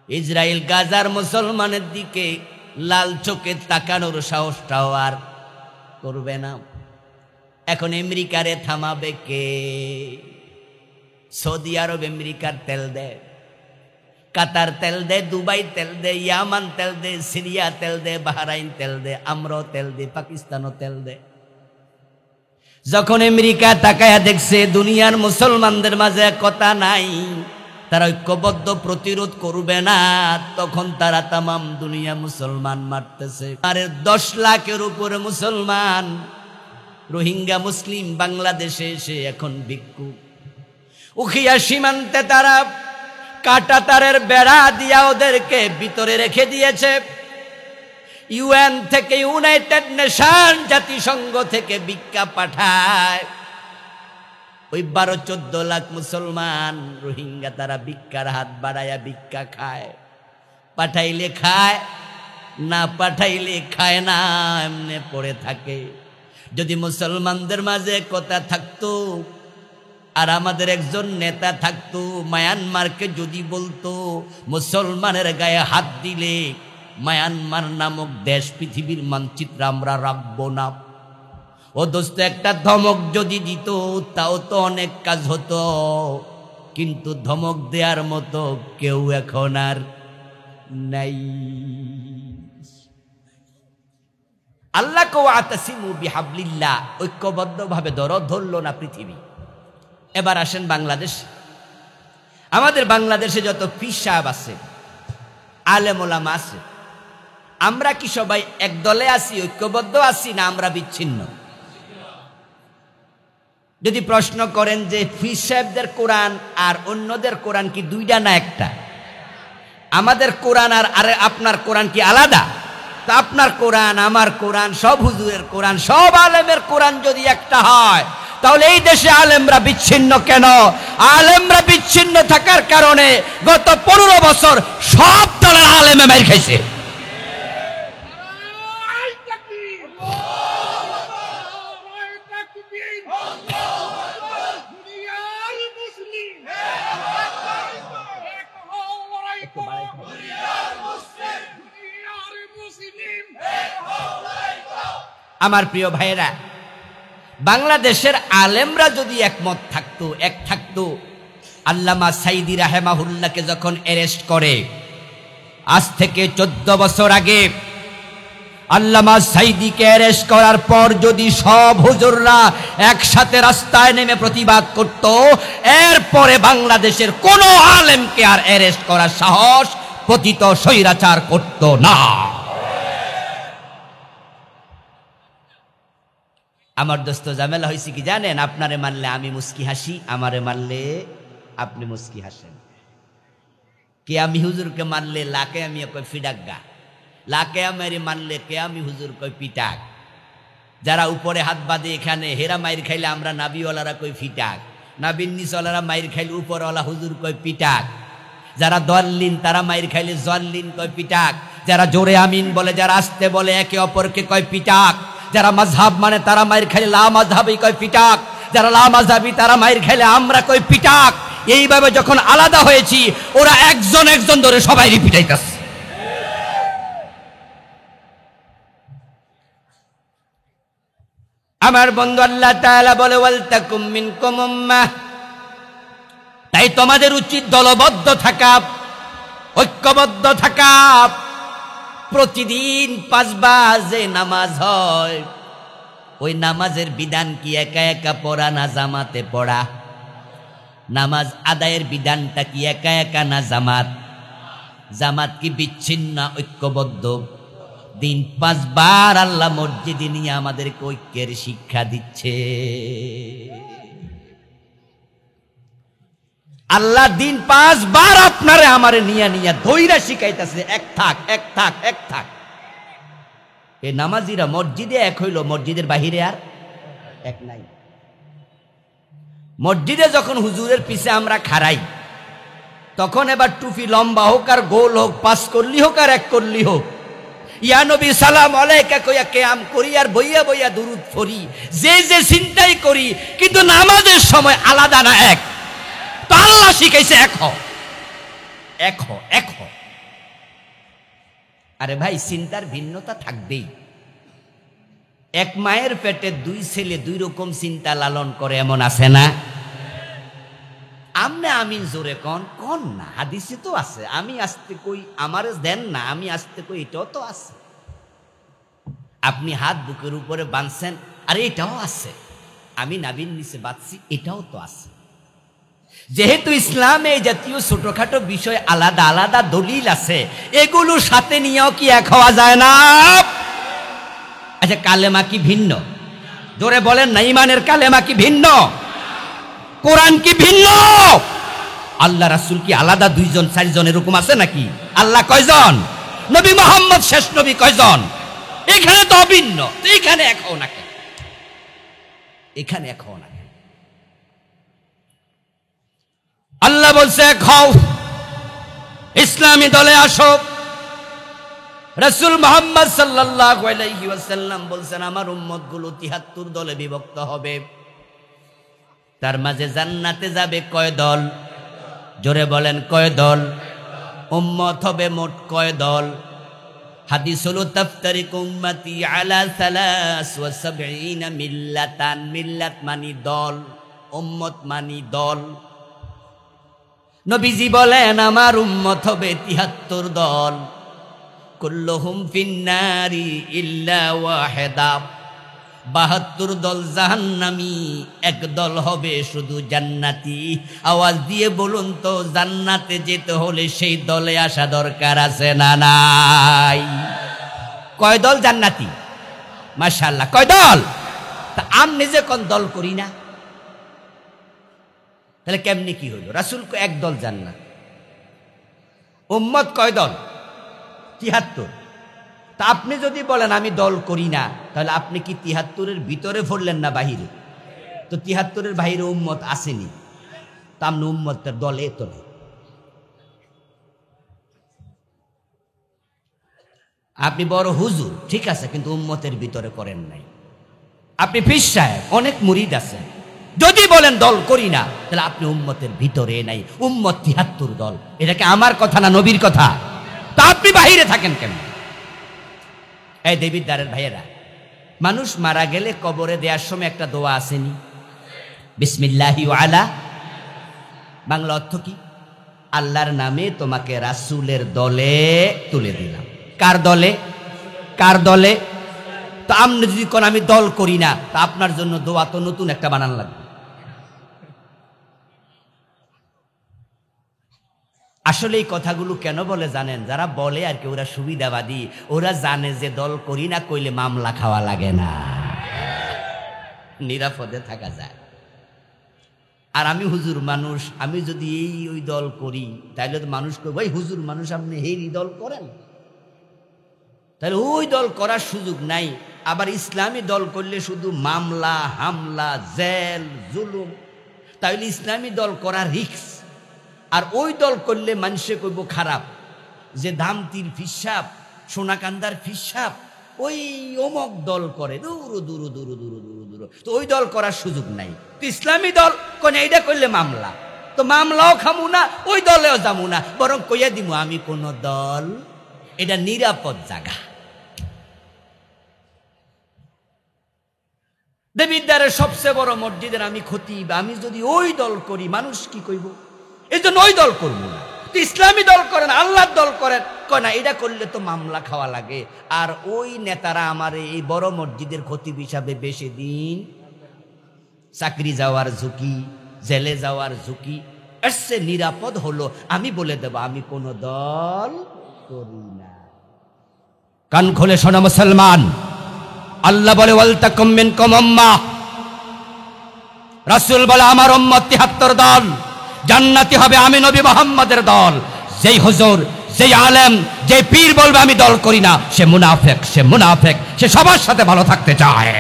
ইসরায়েল গাজার মুসলমানের দিকে লাল চোখে তাকানোর সাহসটাও আর করবে না। এখন আমেরিকারে থামাবে কে? সৌদি আরব আমেরিকার তেল দেয়, কাতার তেল দেয়, দুবাই তেল দেয়, ইয়ামান তেল দেয়, সিরিয়া তেল দেয়, বাহরাইন তেল দেয়, আমরাও তেল দেয়, পাকিস্তানও তেল দেয়। যখন আমেরিকা তাকায়া দেখছে দুনিয়ার মুসলমানদের মাঝে কথা নাই, তারা ঐক্যবদ্ধ প্রতিরোধ করবে না, তখন তারা তামাম দুনিয়া মুসলমান মারতেছে। আর 10 লাখের উপরে মুসলমান রোহিঙ্গা মুসলিম বাংলাদেশে এসে এখন ভিক্ষুক। উখিয়া সীমান্তে তারা কাটা তারের বেড়া দিয়া ওদেরকে ভিতরে রেখে দিয়েছে। ইউএন থেকে, ইউনাইটেড নেশন, জাতিসংঘ থেকে ভিক্ষা পাঠায়। ওই 12-14 লাখ মুসলমান রোহিঙ্গা তারা ভিক্ষার হাত বাড়ায়া ভিক্ষা খায়। পাঠাইলে খায়, না পাঠাইলে খায় না, এমনি পড়ে থাকে। যদি মুসলমানদের মাঝে কথা থাকতো আর আমাদের একজন নেতা থাকতো, মায়ানমারকে যদি বলতো মুসলমানের গায়ে হাত দিলে মায়ানমার নামক দেশ পৃথিবীর মানচিত্র আমরা রাখবো না, ও দোস্ত একটা ধমক যদি দিত, তাও তো অনেক কাজ হতো। কিন্তু ধমক দেওয়ার মতো কেউ এখন আর নাই। আল্লাহ ওয়াতাসিমু বিহাবলিল্লাহ, ঐক্যবদ্ধভাবে ধরলো না পৃথিবী। এবার আসেন বাংলাদেশ। আমাদের বাংলাদেশে যত পীর সাহেব আছে, আলেম ওলামা আছে, আমরা কি সবাই এক দলে আছি, ঐক্যবদ্ধ আছি, না আমরা বিচ্ছিন্ন? যদি প্রশ্ন করেন যে পীর সাহেবদের কোরআন আর অন্যদের কোরআন কি দুইটা না একটা? আমাদের কোরআন আর আপনার কোরআন কি আলাদা? তা আপনার কোরআন, আমার কোরআন, সব হুজুরের কোরআন, সব আলেমের কোরআন যদি একটা হয়, তাহলে এই দেশে আলেমরা বিচ্ছিন্ন কেন? আলেমরা বিচ্ছিন্ন থাকার কারণে গত 15 বছর সব দলের আলেমে মাইর খাইছে। আমার প্রিয় ভাইয়েরা, বাংলাদেশের আলেমরা যদি একমত থাকতো, এক থাকতো, আল্লামা সাইদি রাহেমাহুল্লাহকে যখন অ্যারেস্ট করে, আজ থেকে 14 বছর আগে আল্লামা সাইদিকে অ্যারেস্ট করার পর যদি সব হুজুররা একসাথে রাস্তায় নেমে প্রতিবাদ করত, এরপরে বাংলাদেশের কোন আলেমকে আর অ্যারেস্ট করার সাহস পতিত স্বৈরাচার করত না। আমার দোস্ত ঝামেলা হয়েছে কি জানেন? আপনারে মানলে আমি মুস্কি হাসি, আমারে মানলে আপনি মুস্কি হাসেন। কে আমি হুজুরকে মানলে লাকে আমি কই ফিডাক, লাকে আমি মানলে কে আমি হুজুর কই পিটাক। যারা উপরে হাত বাঁধে এখানে, হেরা মাইর খাইলে আমরা নাবিওয়ালারা কই ফিটাক, নাবির নিচওয়ালারা মাইর খাইলে উপরওয়ালা হুজুর কই পিটাক। যারা দল্লিন তারা মাইর খাইলে জল্লিন কয় পিটাক। যারা জোরে আমিন বলে, যারা আস্তে বলে, একে অপরকে কয় পিটাক। যারা মাযহাব মানে তারা মাইর খাইলে লা মাযহাবি কয় পিটাক। যারা লা মাযহাবি তারা মাইর খাইলে আমরা কই পিটাক। এইভাবে যখন আলাদা হয়েছি, ওরা একজন একজন ধরে সবাই পিটাইতেছে। আমার বন্ধু আল্লাহ তাআলা বলে ওয়ালতাকুম মিনকুম উম্মাহ, তাই তোমাদের উচিত দলবদ্ধ থাকা, ঐক্যবদ্ধ থাকা। প্রতিদিন 5 বাজে নামাজ হয়, ওই নামাজের বিধান কি একা একা পড়া না জামাতে পড়া? নামাজ আদায়ের বিধানটা কি একা একা না জামাত? জামাত কি বিচ্ছিন্ন না ঐক্যবদ্ধ? দিন 5 বার আল্লাহ মসজিদে নিয়ে আমাদেরকে ঐক্যের শিক্ষা দিচ্ছে। আল্লাহ দিন 5 বার আপনারে আমারে নিয়া নিয়া ধইরা শিখাইতেছে, এক থাক এক থাক এক থাক। এই নামাজিরা মসজিদে এক হইল, মসজিদের বাহিরে আর এক নাই। মসজিদে যখন হুজুরের পিছে আমরা খাড়াই, তখন এবার টুপি লম্বা হোক আর গোল হোক, 5 করলি হোক আর 1 করলি হোক, ইয়া নবী সালাম আলাইকা কইয়া কিয়াম করি আর বইয়া বইয়া দুরূদ পড়ি, যে যে চিন্তাই করি, কিন্তু নামাজের সময় আলাদা না এক। তো আল্লাহ শিখাইছে এক হ, এক হ, এক হ। আরে ভাই, চিন্তার ভিন্নতা থাকবেই। এক মায়ের পেটে 2 ছেলে 2 রকম চিন্তা লালন করে, এমন আছে না? আমনে আমিন জোরে কন কন না, হাদিসে তো আছে। আমি আসতে কই আমারে দেন না, আমি আসতে কই এটাও তো আছে। আপনি হাত বুকের উপরে বাঁধছেন, আরে এটাও আছে। আমি নাবির নিচে বাঁধছি, এটাও তো আছে। যেহেতু ইসলামে এই জাতীয় ছোটখাটো বিষয় আলাদা আলাদা দলিল আছে, এগুলো সাথে নিয়েও কি এক হওয়া যায় না? আচ্ছা, কালেমা কি ভিন্ন? জোরে বলেন না, ইমানের কালেমা কি ভিন্ন? কোরআন কি ভিন্ন? আল্লাহ রাসূল কি আলাদা 2 জন 4 জন এরকম আছে নাকি? আল্লাহ কয়জন? নবী মুহাম্মদ শেষ নবী কয়জন? এখানে তো অভিন্ন। তো এখানে এক হও না কেন? এখানে এক হও না কেন? আল্লাহ বলছে এক হও, ইসলামী দলে আসো। রাসূল মুহাম্মদ সাল্লাল্লাহু আলাইহি ওয়াসাল্লাম বলছেন, আমার উম্মত গুলো 73 দলে বিভক্ত হবে। তার মাঝে জান্নাতে যাবে কয় দল? জোরে বলেন, কয় দল? উম্মত হবে মোট কয় দল? হাদিস হলো তাফতারিকু উম্মতি আলা 73 মিল্লাতান। মিল্লাত মানি দল, উম্মত মানি দল। নবীজি বলেন, আমার উম্মত হবে 73 দল। কুল্লুহুম ফিন্নারি ইল্লা ওয়াহিদা। 72 দল জাহান্নামী, এক দল হবে শুধু জান্নাতি। আওয়াজ দিয়ে বলুন তো, জান্নাতে যেতে হলে সেই দলে আসা দরকার আছে না নাই? কয় দল জান্নাতি? মাশাআল্লাহ, কয় দল? তা আমি যে কোন দল করি না, তাহলে কেমনি কি হলো? রাসূল কো এক দল জান্নাত, উম্মত কয় দল? 73। তা আপনি যদি বলেন আমি দল করি না, তাহলে আপনি কি 73-এর ভিতরে পড়লেন না বাহিরে? তো 73-এর বাহিরে উম্মত আসেনি, তা আপনি উম্মতের দলে তো নেই। আপনি বড় হুজুর, ঠিক আছে, কিন্তু উম্মতের ভিতরে করেন নাই। আপনি পীর সাহেব, অনেক মুরিদ আছে, যদি বলেন দল করি না, তাহলে আপনি উম্মতের ভিতরে নাই। উম্মত 73 দল। এটাকে আমার কথা না নবীর কথা? তা আপনি বাহিরে থাকেন কেন? এই দেবিদ্বারের ভাইয়েরা, মানুষ মারা গেলে কবরে দেওয়ার সময় একটা দোয়া আসেনি? বিসমিল্লাহি ওয়া আলা। বাংলা অর্থ কি? আল্লাহর নামে তোমাকে রাসূলের দলে তুলে দিলাম। কার দলে? কার দলে? তো আপনি যদি কোন আমি দল করি না, তা আপনার জন্য দোয়া তো নতুন একটা বানান লাগবে। আসলে এই কথাগুলো কেন বলে জানেন? যারা বলে আর কি, ওরা সুবিধাবাদী। ওরা জানে যে দল করি না কইলে মামলা খাওয়া লাগে না, নিরাপদে থাকা যায়। আর আমি হুজুর মানুষ, আমি যদি এই ওই দল করি, তাহলে তো মানুষ কই, ভাই হুজুর মানুষ, আপনি এই দল করেন, তাহলে ওই দল করার সুযোগ নাই। আবার ইসলামী দল করলে শুধু মামলা, হামলা, জেল, জুলুম। তাহলে ইসলামী দল করা রিস্ক। আর ওই দল করলে মানুষে কইব খারাপ, যে ধামতির ফিসাব, সোনাকান্দার ফিসাব, ওই অমক দল করে, দূর দূর দূর দূর দূর দূর। তো ওই দল করার সুযোগ নাই। তো ইসলামী দল কোন এইটা করলে মামলা, তো মামলাও খামু না, ওই দলেও যাবো না, বরং কইয়া দিব আমি কোন দল, এটা নিরাপদ জায়গা। দেবিদ্বারের সবচেয়ে বড় মসজিদের আমি খতিব, আমি যদি ওই দল করি, মানুষ কি কইব? এই জন্য ওই দল করবো না। ইসলামী দল করেন, আল্লাহর দল করেন, কয় না এটা করলে তো মামলা খাওয়া লাগে। আর ওই নেতারা আমার এই বড় মসজিদের খতিব হিসাবে বেশি দিন চাকরি যাওয়ার ঝুঁকি, জেলে যাওয়ার ঝুঁকি, এর চেয়ে নিরাপদ হলো আমি বলে দেব আমি কোন দল করি না। কান খুলে শোনো মুসলমান, আল্লাহ বলে ওয়ালতাকুম মিনকুম উম্মাহ, রাসূল বলে আমার উম্মত 73 দল, জান্নাতি হবে আমি নবী মুহাম্মদের দল। যেই হুজুর, যেই আলেম, যে পীর বলবে আমি দল করি না, সে মুনাফিক, সে মুনাফিক, সে সবার সাথে ভালো থাকতে চায়।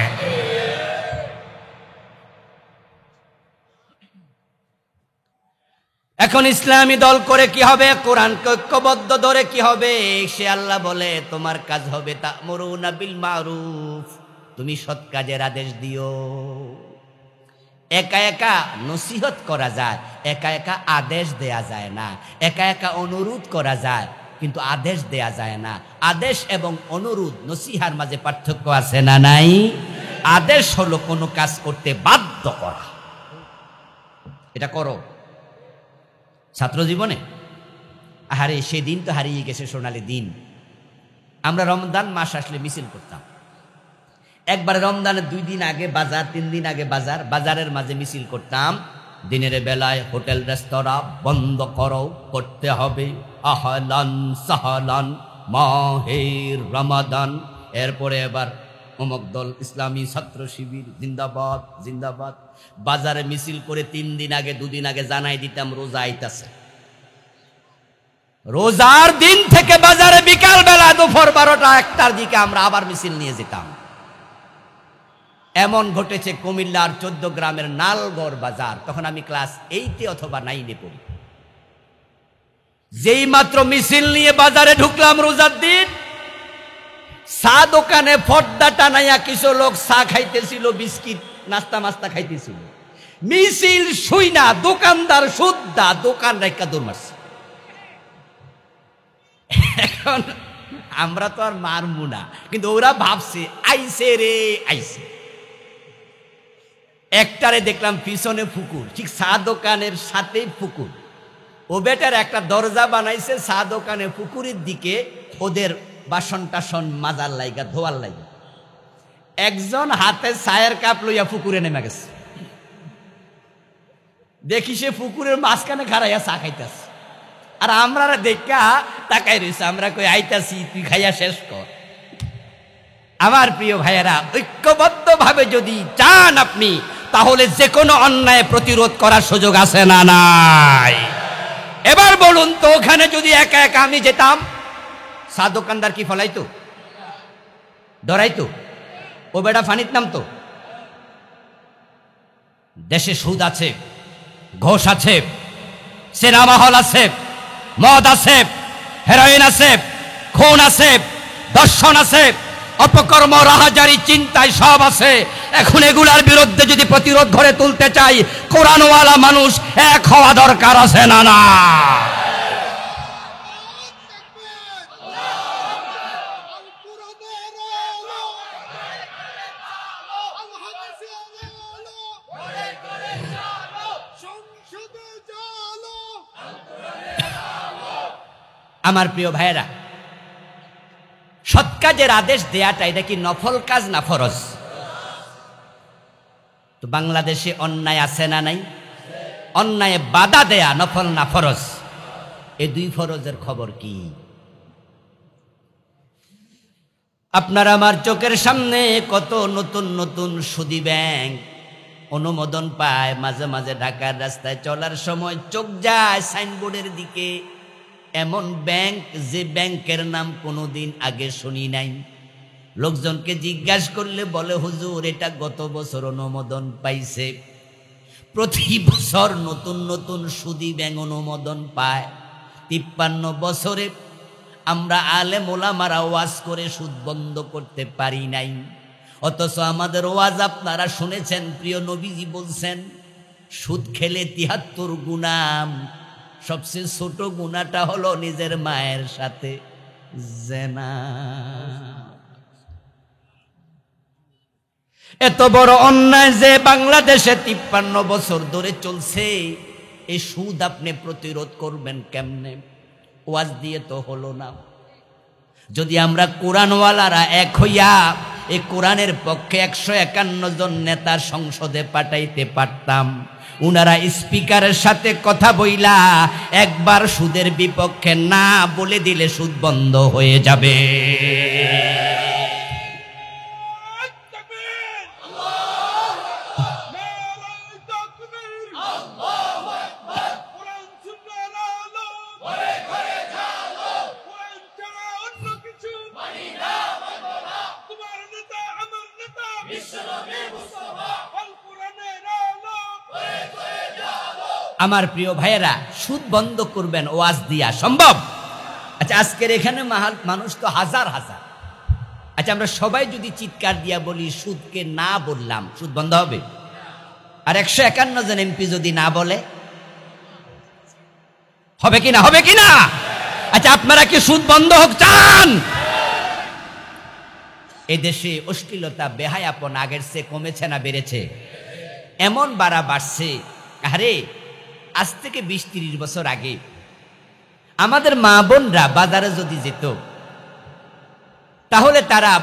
এখন ইসলামী দল করে কি হবে? কোরআনকে ঐক্যবদ্ধ ধরে কি হবে? সে আল্লাহ বলে তোমার কাজ হবে তা'মুরুনা বিল মারুফ, তুমি সৎ কাজের আদেশ দিও। একা একা নসিহত করা যায়, একা একা আদেশ দেয়া যায় না। একা একা অনুরোধ করা যায়, কিন্তু আদেশ দেয়া যায় না। আদেশ এবং অনুরোধ, নসিহার মাঝে পার্থক্য আছে না নাই? আদেশ হলো কোনো কাজ করতে বাধ্য করা, এটা করো। ছাত্র জীবনে আহারে সেদিন তো হারিয়ে গেছে সোনালী দিন। আমরা রমজান মাস আসলে মিছিল করতাম। একবারে রমজানের 2 দিন আগে বাজার, 3 দিন আগে বাজার, বাজারের মাঝে মিছিল করতাম। দিনের বেলায় হোটেল রেস্তোরাঁ বন্ধ করো, করতে হবে আহলান সাহলান মাহের রমাদান। এরপরে এবার অমুক দল ইসলামী ছাত্র শিবির জিন্দাবাদ জিন্দাবাদ। বাজারে মিছিল করে 3 দিন আগে 2 দিন আগে জানাই দিতাম রোজা আইতাছে। রোজার দিন থেকে বাজারে বিকাল বেলা দুপুর 12টা 1টার দিকে আমরা আবার মিছিল নিয়ে যেতাম। এমন ঘটেছে কুমিল্লার 14 গ্রামের নালগড় বাজার, তখন আমি ক্লাস 8 অথবা 9 পড়ি। যেই মাত্র মিছিল নিয়ে বাজারে ঢুকলাম রোজার দিন, চা দোকানে পর্দা টানাইয়া কিছু লোক চা খাইতেছিল, বিস্কিট নাস্তা মাস্তা খাইতেছিল। মিছিল শুই না, দোকানদার সুদ্ধা দোকান রেখা দৌড় মারছে। এখন আমরা তো আর মারমু না, কিন্তু ওরা ভাবছে আইসে রে আইসে। একটারে দেখলাম পিছনে পুকুর, ঠিক চা দোকানের সাথেই পুকুর। ও বেটার একটা দরজা বানাইছে চা দোকানে পুকুরের দিকে, ওদের বাসন টাসন মাজার লাইগা ধোয়ার লাইগা। একজন হাতে চায়ের কাপ লইয়া পুকুরে নেমে গেছে। দেখি সে পুকুরের মাঝখানে খাড়াইয়া চা খাইতেছে, আর আমরা দেখা তাকাই রয়েছে। আমরা কই আইতাছি, তুই খাইয়া শেষ কর। আমার প্রিয় ভাইয়েরা, ঐক্যবদ্ধ ভাবে যদি চান আপনি, তাহলে যে কোনো অন্যায় প্রতিরোধ করার সুযোগ আছে না নাই? এবার বলুন তো, ওখানে যদি একা একা আমি যেতাম, চা দোকানদার কি ফলাইতো? ডরাইতো? ও বেটা ফানিত নামতো? দেশে সুদ আছে, ঘোষ আছে, সিনেমা হল আছে, মদ আছে, হেরোইন আছে, খুন আছে, দর্শন আছে, অপকর্ম রাহাজারি চিন্তায় সব আছে। এখন এগুলার বিরুদ্ধে যদি প্রতিরোধ গড়ে তুলতে চাই, কোরআনওয়ালা মানুষ এক হওয়া দরকার আছে না না? আমার প্রিয় ভাইয়েরা, সৎ কাজের আদেশ দেয়াটা এটা কি নফল কাজ না ফরজ? তো বাংলাদেশে অন্যায় আছে না নাই? অন্যায় বাধা দেয়া নফল না ফরজ? এই 2 ফরজের খবর কি? আপনার আমার চোখের সামনে কত নতুন নতুন সুদী ব্যাংক অনুমোদন পায়। মাঝে মাঝে ঢাকার রাস্তায় চলার সময় চোখ যায় সাইনবোর্ডের দিকে, এমন ব্যাংক যে ব্যাংকের নাম কোনোদিন আগে শুনি নাই। লোকজনকে জিজ্ঞাসা করলে বলে, হুজুর এটা গত বছর অনুমোদন পাইছে। প্রতি বছর নতুন নতুন সুদী ব্যাংক অনুমোদন পায়। 53 বছরে আমরা আলেম ওলামারা ওয়াজ করে সুদ বন্ধ করতে পারি নাই। অথচ আমাদের ওয়াজ আপনারা শুনেছেন, প্রিয় নবীজি বলছেন সুদ খেলে 73 গুনাহ, সবচেয়ে ছোট গুনাহটা হলো নিজের মায়ের সাথে জেনা। এত বড় অন্যায় যে বাংলাদেশে 53 বছর ধরে চলছে, এই সুদ আপনি প্রতিরোধ করবেন কেমনে? ওয়াজ দিয়ে তো হলো না। যদি আমরা কোরআনওয়ালারা এক হইয়া এই কোরআনের পক্ষে 151 জন নেতা সংসদে পাঠাইতে পারতাম, উনারা স্পিকারের সাথে কথা বইলা একবার সুদের বিপক্ষে না বলে দিলে সুদ বন্ধ হয়ে যাবে। আমার প্রিয় ভাইয়েরা, সুদ বন্ধ করবেন ওয়াজ দিয়া সম্ভব? আচ্ছা, আজকের এখানে মানুষ তো হাজার হাজার। আচ্ছা, আমরা সবাই যদি চিৎকার দিয়া বলি সুদকে না বললাম, সুদ বন্ধ হবে? আর 151 জন এমপি যদি না বলে, হবে কিনা? হবে কিনা? আচ্ছা, আপনারা কি সুদ বন্ধ হোক চান? এদেশে অশ্লীলতা, বেহায়াপন আগের চেয়ে কমেছে না বেড়েছে? এমন বাড়ছে। আরে আজ থেকে 20-30 বছর আগে আমাদের মা বোনরা বাজারে যদি যেত, তাহলে তারা,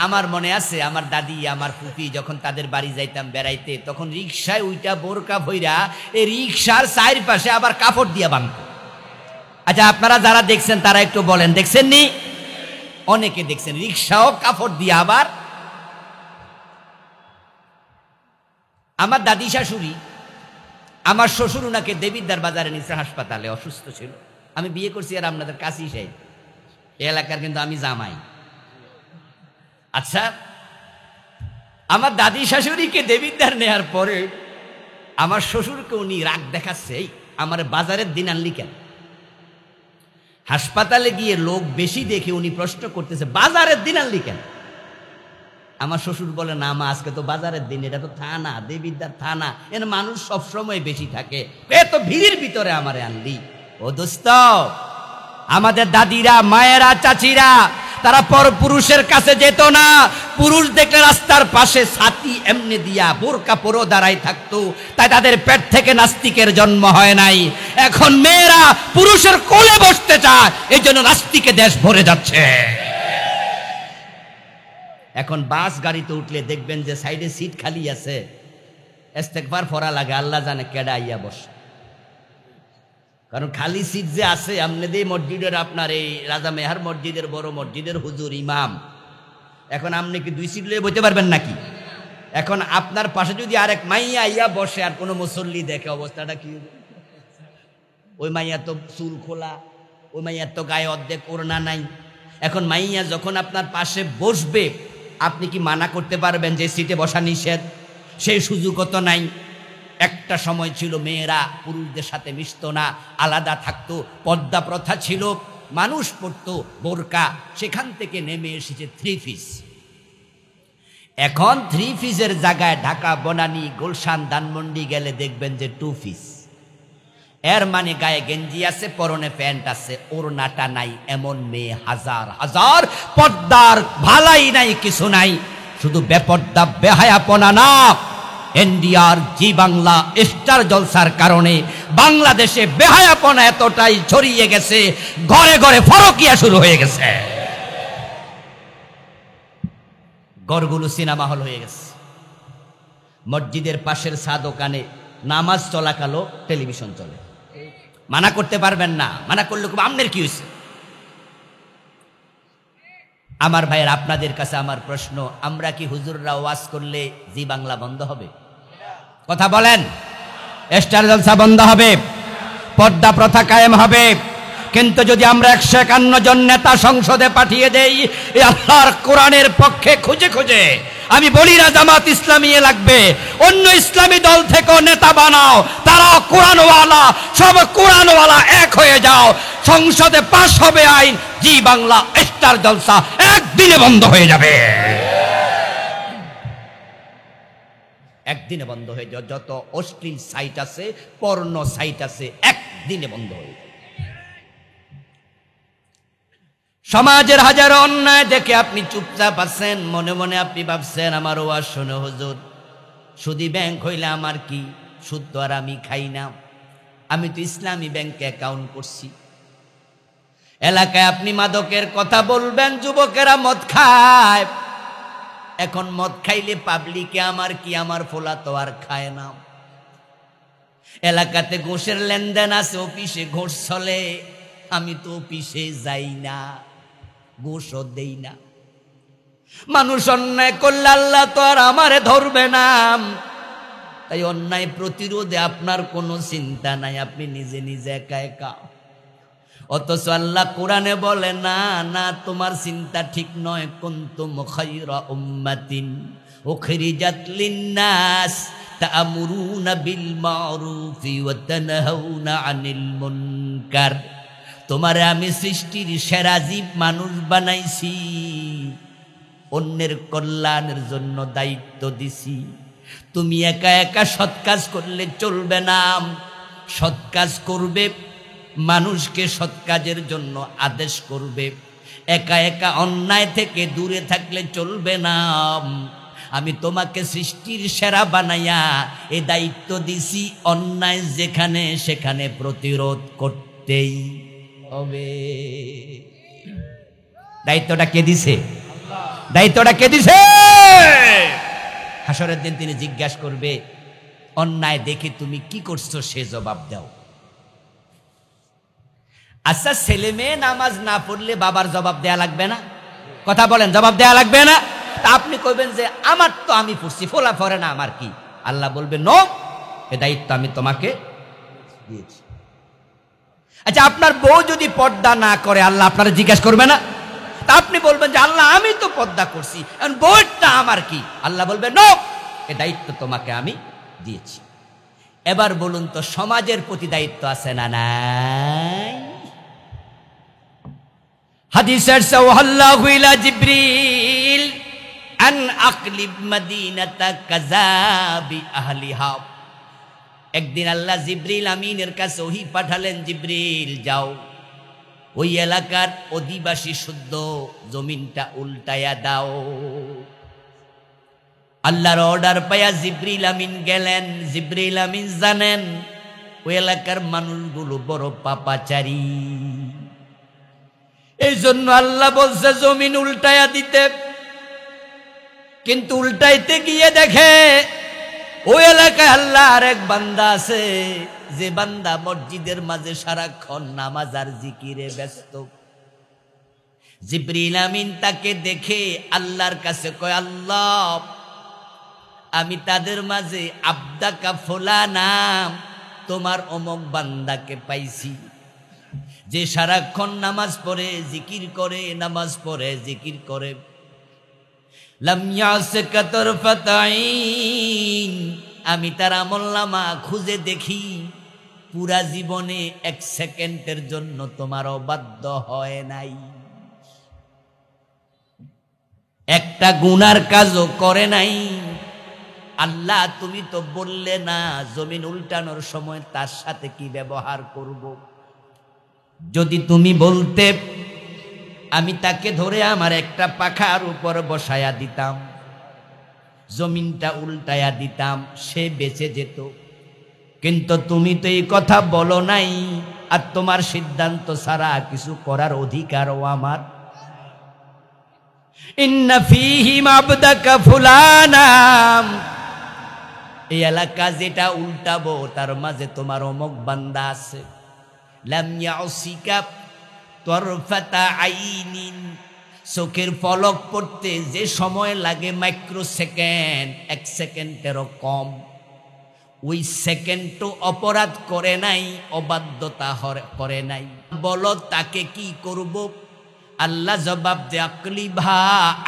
আমার মনে আছে আমার দাদি, আমার ফুফি যখন তাদের বাড়ি যাইতাম বেড়াইতে, তখন রিক্সায় উইটা বোরকা ভইরা এই রিক্সার চারপাশে আবার কাপড় দিয়া বাঁধত। আচ্ছা, আপনারা যারা দেখছেন তারা একটু বলেন, দেখছেন নি? অনেকে দেখছেন রিক্সাও কাপড় দিয়া। আবার আমার দাদি শাশুড়ি, আমার শ্বশুর উনাকে দেবিদ্বার বাজারে নিচে হাসপাতালে, অসুস্থ ছিল। আমি বিয়ে করছি আর আপনাদের কাছেই সেই এলাকার, কিন্তু আমি জামাই। আচ্ছা, আমার দাদি শাশুড়িকে দেবিদ্বার নেয়ার পরে আমার শ্বশুরকে উনি রাগ দেখাচ্ছে, আমার বাজারের দিন আনলি কেন? হাসপাতালে গিয়ে লোক বেশি দেখে উনি প্রশ্ন করতেছে, বাজারের দিন আনলি কেন? আমার শ্বশুর বলে, না মা, আজকে তো বাজারের দিন, এটা তো থানা, দেবিদ্বার থানা, এর মানুষ সবসময় বেশি থাকে, এত ভিড়ের ভিতরে আমারে আনলি। ও দোস্ত, আমাদের দাদিরা, মায়েরা, চাচিরা তারা পর পুরুষের কাছে যেত না। পুরুষ দেখলে রাস্তার পাশে ছাতি এমনি দিয়া বোরকা পরো দাঁড়াই থাকতো, তাই তাদের পেট থেকে নাস্তিকের জন্ম হয় নাই। এখন মেয়েরা পুরুষের কোলে বসতে চায়, এই জন্য নাস্তিকে দেশ ভরে যাচ্ছে। এখন বাস গাড়িতে উঠলে দেখবেন যে সাইডে সিট খালি আছে, ইস্তেগফার পড়া লাগে, আল্লাহ জানে কেডা আইয়া বসে। কারণ খালি সিট যে আছে, আমনেদের মসজিদের, আপনার এই রাজা মেহার মসজিদের, বড় মসজিদের হুজুর ইমাম, এখন আপনি কি 2 সিট লয়ে বইতে পারবেন নাকি? এখন আপনার পাশে যদি আরেক মাইয়া আইয়া বসে আর কোনো মুসল্লি দেখে, অবস্থাটা কি? ওই মাইয়া তো চুল খোলা, ওই মাইয়ার তো গায়ে অর্ধেক ওড়না নাই। এখন মাইয়া যখন আপনার পাশে বসবে, আপনি কি মানা করতে পারবেন যে সিটে বসা নিষেধ? সেই সুযোগও তো নাই। একটা সময় ছিল মেয়েরা পুরুষদের সাথে মিশতো না, আলাদা থাকতো, পর্দা প্রথা ছিল, মানুষ পড়তো বোরকা, সেখান থেকে নেমে এসেছে 3 পিস। এখন 3 পিসের জায়গায় ঢাকা, বনানী, গুলশান, ধানমন্ডি গেলে দেখবেন যে 2 পিস। এর মানে গায়ে গেঞ্জি আছে, পরনে প্যান্ট আছে, ওড়নাটা নাই। এমন মেয়ে হাজার হাজার, পর্দার ভালাই নাই, কিছু নাই, শুধু বেপর্দা, বেহায়াপনা না। এনডিআর, জি বাংলা, স্টার জলসার কারণে বাংলাদেশে বেহায়াপনা এতটাই ছড়িয়ে গেছে, ঘরে ঘরে ফরকিয়া শুরু হয়ে গেছে। ঘরগুলো সিনেমা হল হয়ে গেছে। মসজিদের পাশের চা দোকানে নামাজ চলাকালো টেলিভিশন চলে। মানা করতে পারবেন না, মানা করলে খুব আমনের কি হয়েছে? আমার ভাইয়ের, আপনাদের কাছে আমার প্রশ্ন, আমরা কি হুজুররা ওয়াজ করলে জি বাংলা বন্ধ হবে? কথা বলেন। স্টার জলসা বন্ধ হবে, পর্দা প্রথা কায়েম হবে। কিন্তু যদি আমরা 151 জন নেতা সংসদে পাঠিয়ে দেই আল্লাহর কোরআনের পক্ষে খুঁজে খুঁজে, আমি বলি না জামাত ইসলামী লাগবে, অন্য ইসলামী দল থেকে নেতা বানাও, তারা কোরআনওয়ালা, সব কোরআনওয়ালা এক হয়ে যাও, সংসদে পাশ হবে আইন, জি বাংলা, স্টার জলসা একদিনে বন্ধ হয়ে যাবে। একদিনে বন্ধ হয়ে যাবে। যত অশ্লীল সাইট আছে, পর্ণ সাইট আছে, একদিনে বন্ধ হয়ে যাবে। সমাজের হাজারো অন্যায় দেখে আপনি চুপচাপ আছেন, মনে মনে আপনি ভাবছেন আমার ওয়াজ শুনে হুজুর সুদী ব্যাংক হইলে আমার কি, সুদ তো আর আমি খাই না, আমি তো ইসলামী ব্যাংকে অ্যাকাউন্ট করছি। এলাকায় আপনি মাদকের কথা বলবেন, যুবকেরা মদ খায়, এখন মদ খাইলে পাবলিকে আমার কি, আমার ফোলা তো আর খায় না। এলাকাতে ঘোষের লেনদেন আছে, অফিসে ঘোষ চলে, আমি তো অফিসে যাই না, ঘোষও দেই না। মানুষ অন্যায় করলে আল্লাহ তো আর আমারে ধরবে না, তাই অন্যায় প্রতিরোধে আপনার কোনো চিন্তা নাই, আপনি নিজে নিজে একা একা। অথচ আল্লাহ কোরআনে বলে, না না, তোমার চিন্তা ঠিক নয়, কুনতুম খায়রা উম্মাতিন উখরিজাত লিন্নাস তা'মুরুনা বিল মা'রুফি ওয়া তানহাউনা আনিল মুনকার। তোমারে আমি সৃষ্টির সেরা জীব মানুষ বানাইছি, অন্যের কল্যাণের জন্য দায়িত্ব দিছি। তুমি একা একা সৎ কাজ করলে চলবে না, সৎ কাজ করবে, মানুষকে সৎ কাজের জন্য আদেশ করবে। একা একা অন্যায় থেকে দূরে থাকলে চলবে না। আমি তোমাকে সৃষ্টির সেরা বানাইয়া এই দায়িত্ব দিছি, অন্যায় যেখানে সেখানে প্রতিরোধ করতেই হবে। দায়িত্বটা কে দিছে? দায়িত্বটা কে দিছে? হাসরের দিন তিনি জিজ্ঞাসা করবে, অন্যায় দেখে তুমি কি করছো সে জবাব দাও। আচ্ছা, ছেলে মেয়ে নামাজ না পড়লে বাবার জবাব দেয়া লাগবে না? কথা বলেন, জবাব দেয়া লাগবে না? তা আপনি কইবেন যে আমার তো আমি পড়ছি, ফোলা ফরে না, আমার কি? আল্লাহ বলবে নো, এ দায়িত্ব আমি তোমাকে দিয়েছি। আচ্ছা, আপনার বউ যদি পর্দা না করে আল্লাহ আপনারা জিজ্ঞাসা করবে না? তা আপনি বলবেন যে আল্লাহ আমি তো পর্দা করছি, এখন বউটা আমার কি? আল্লাহ বলবে নো, এ দায়িত্ব তোমাকে আমি দিয়েছি। এবার বলুন তো, সমাজের প্রতি দায়িত্ব আছে না নাই? হাদিসের সাওয়াল্লাহু ইলা জিবরিল আন আকলিব মাদিনাতা কাযাবি আহলিহা। একদিন আল্লাহ জিবরিল আমিনের কাছে ওহী পাঠালেন, জিবরিল যাও ওই এলাকার অধিবাসী শুদ্ধ জমিনটা উল্টায়া দাও। আল্লাহর অর্ডার পায়া জিবরিল আমিন গেলেন। জিবরিল আমিন জানেন ওই এলাকার মানুষগুলো বড় পাপাচারী, এই জন্য আল্লাহ বলছে জমিন উল্টায়া দিতে। কিন্তু উল্টাইতে গিয়ে দেখে ওই এলাকায় আল্লাহ আর এক বান্দা আছে, যে বান্দা মসজিদের মাঝে সারাক্ষণ নামাজ আর জিকিরে ব্যস্ত। জিবরিল আমিন তাকে দেখে আল্লাহর কাছে কয়, আল্লাহ আমি তাদের মাঝে আবদাকা ফুলানা, তোমার অমুক বান্দাকে পাইছি, যে সারাক্ষণ নামাজ পড়ে জিকির করে, নামাজ পড়ে জিকির করে। লাম ইয়াসকা তারফাত আইন, আমি তার আমলনামা খুঁজে দেখি, পুরা জীবনে এক সেকেন্ডের জন্য তোমার অবাধ্য হয় নাই, একটা গুনার কাজও করে নাই। আল্লাহ তুমি তো বললে না জমিন উল্টানোর সময় তার সাথে কি ব্যবহার করব। যদি তুমি বলতে আমি তাকে ধরে আমার একটা পাখার উপর বসায়া দিতাম, জমিনটা উল্টায়া দিতাম, সে বেঁচে যেত। কিন্তু তুমি তো এই কথা বলো নাই, আর তোমার সিদ্ধান্ত ছাড়া কিছু করার অধিকারও আমার। ইন্না ফীহি মাবদাকা ফুলানা, এই এলাকা যেটা উল্টাবো তার মাঝে তোমার অমুক বান্দা আছে। লাম ইয়াসিকা তরফাতা আইনিন, চোখের পলক পড়তে যে সময় লাগে মাইক্রো সেকেন্ড, এক সেকেন্ডেরও কম, ওই সেকেন্ডও অপরাধ করে নাই, অবাধ্যতা করে নাই। বলো তাকে কি করব? আল্লাহ জবাব দে, আকলিভা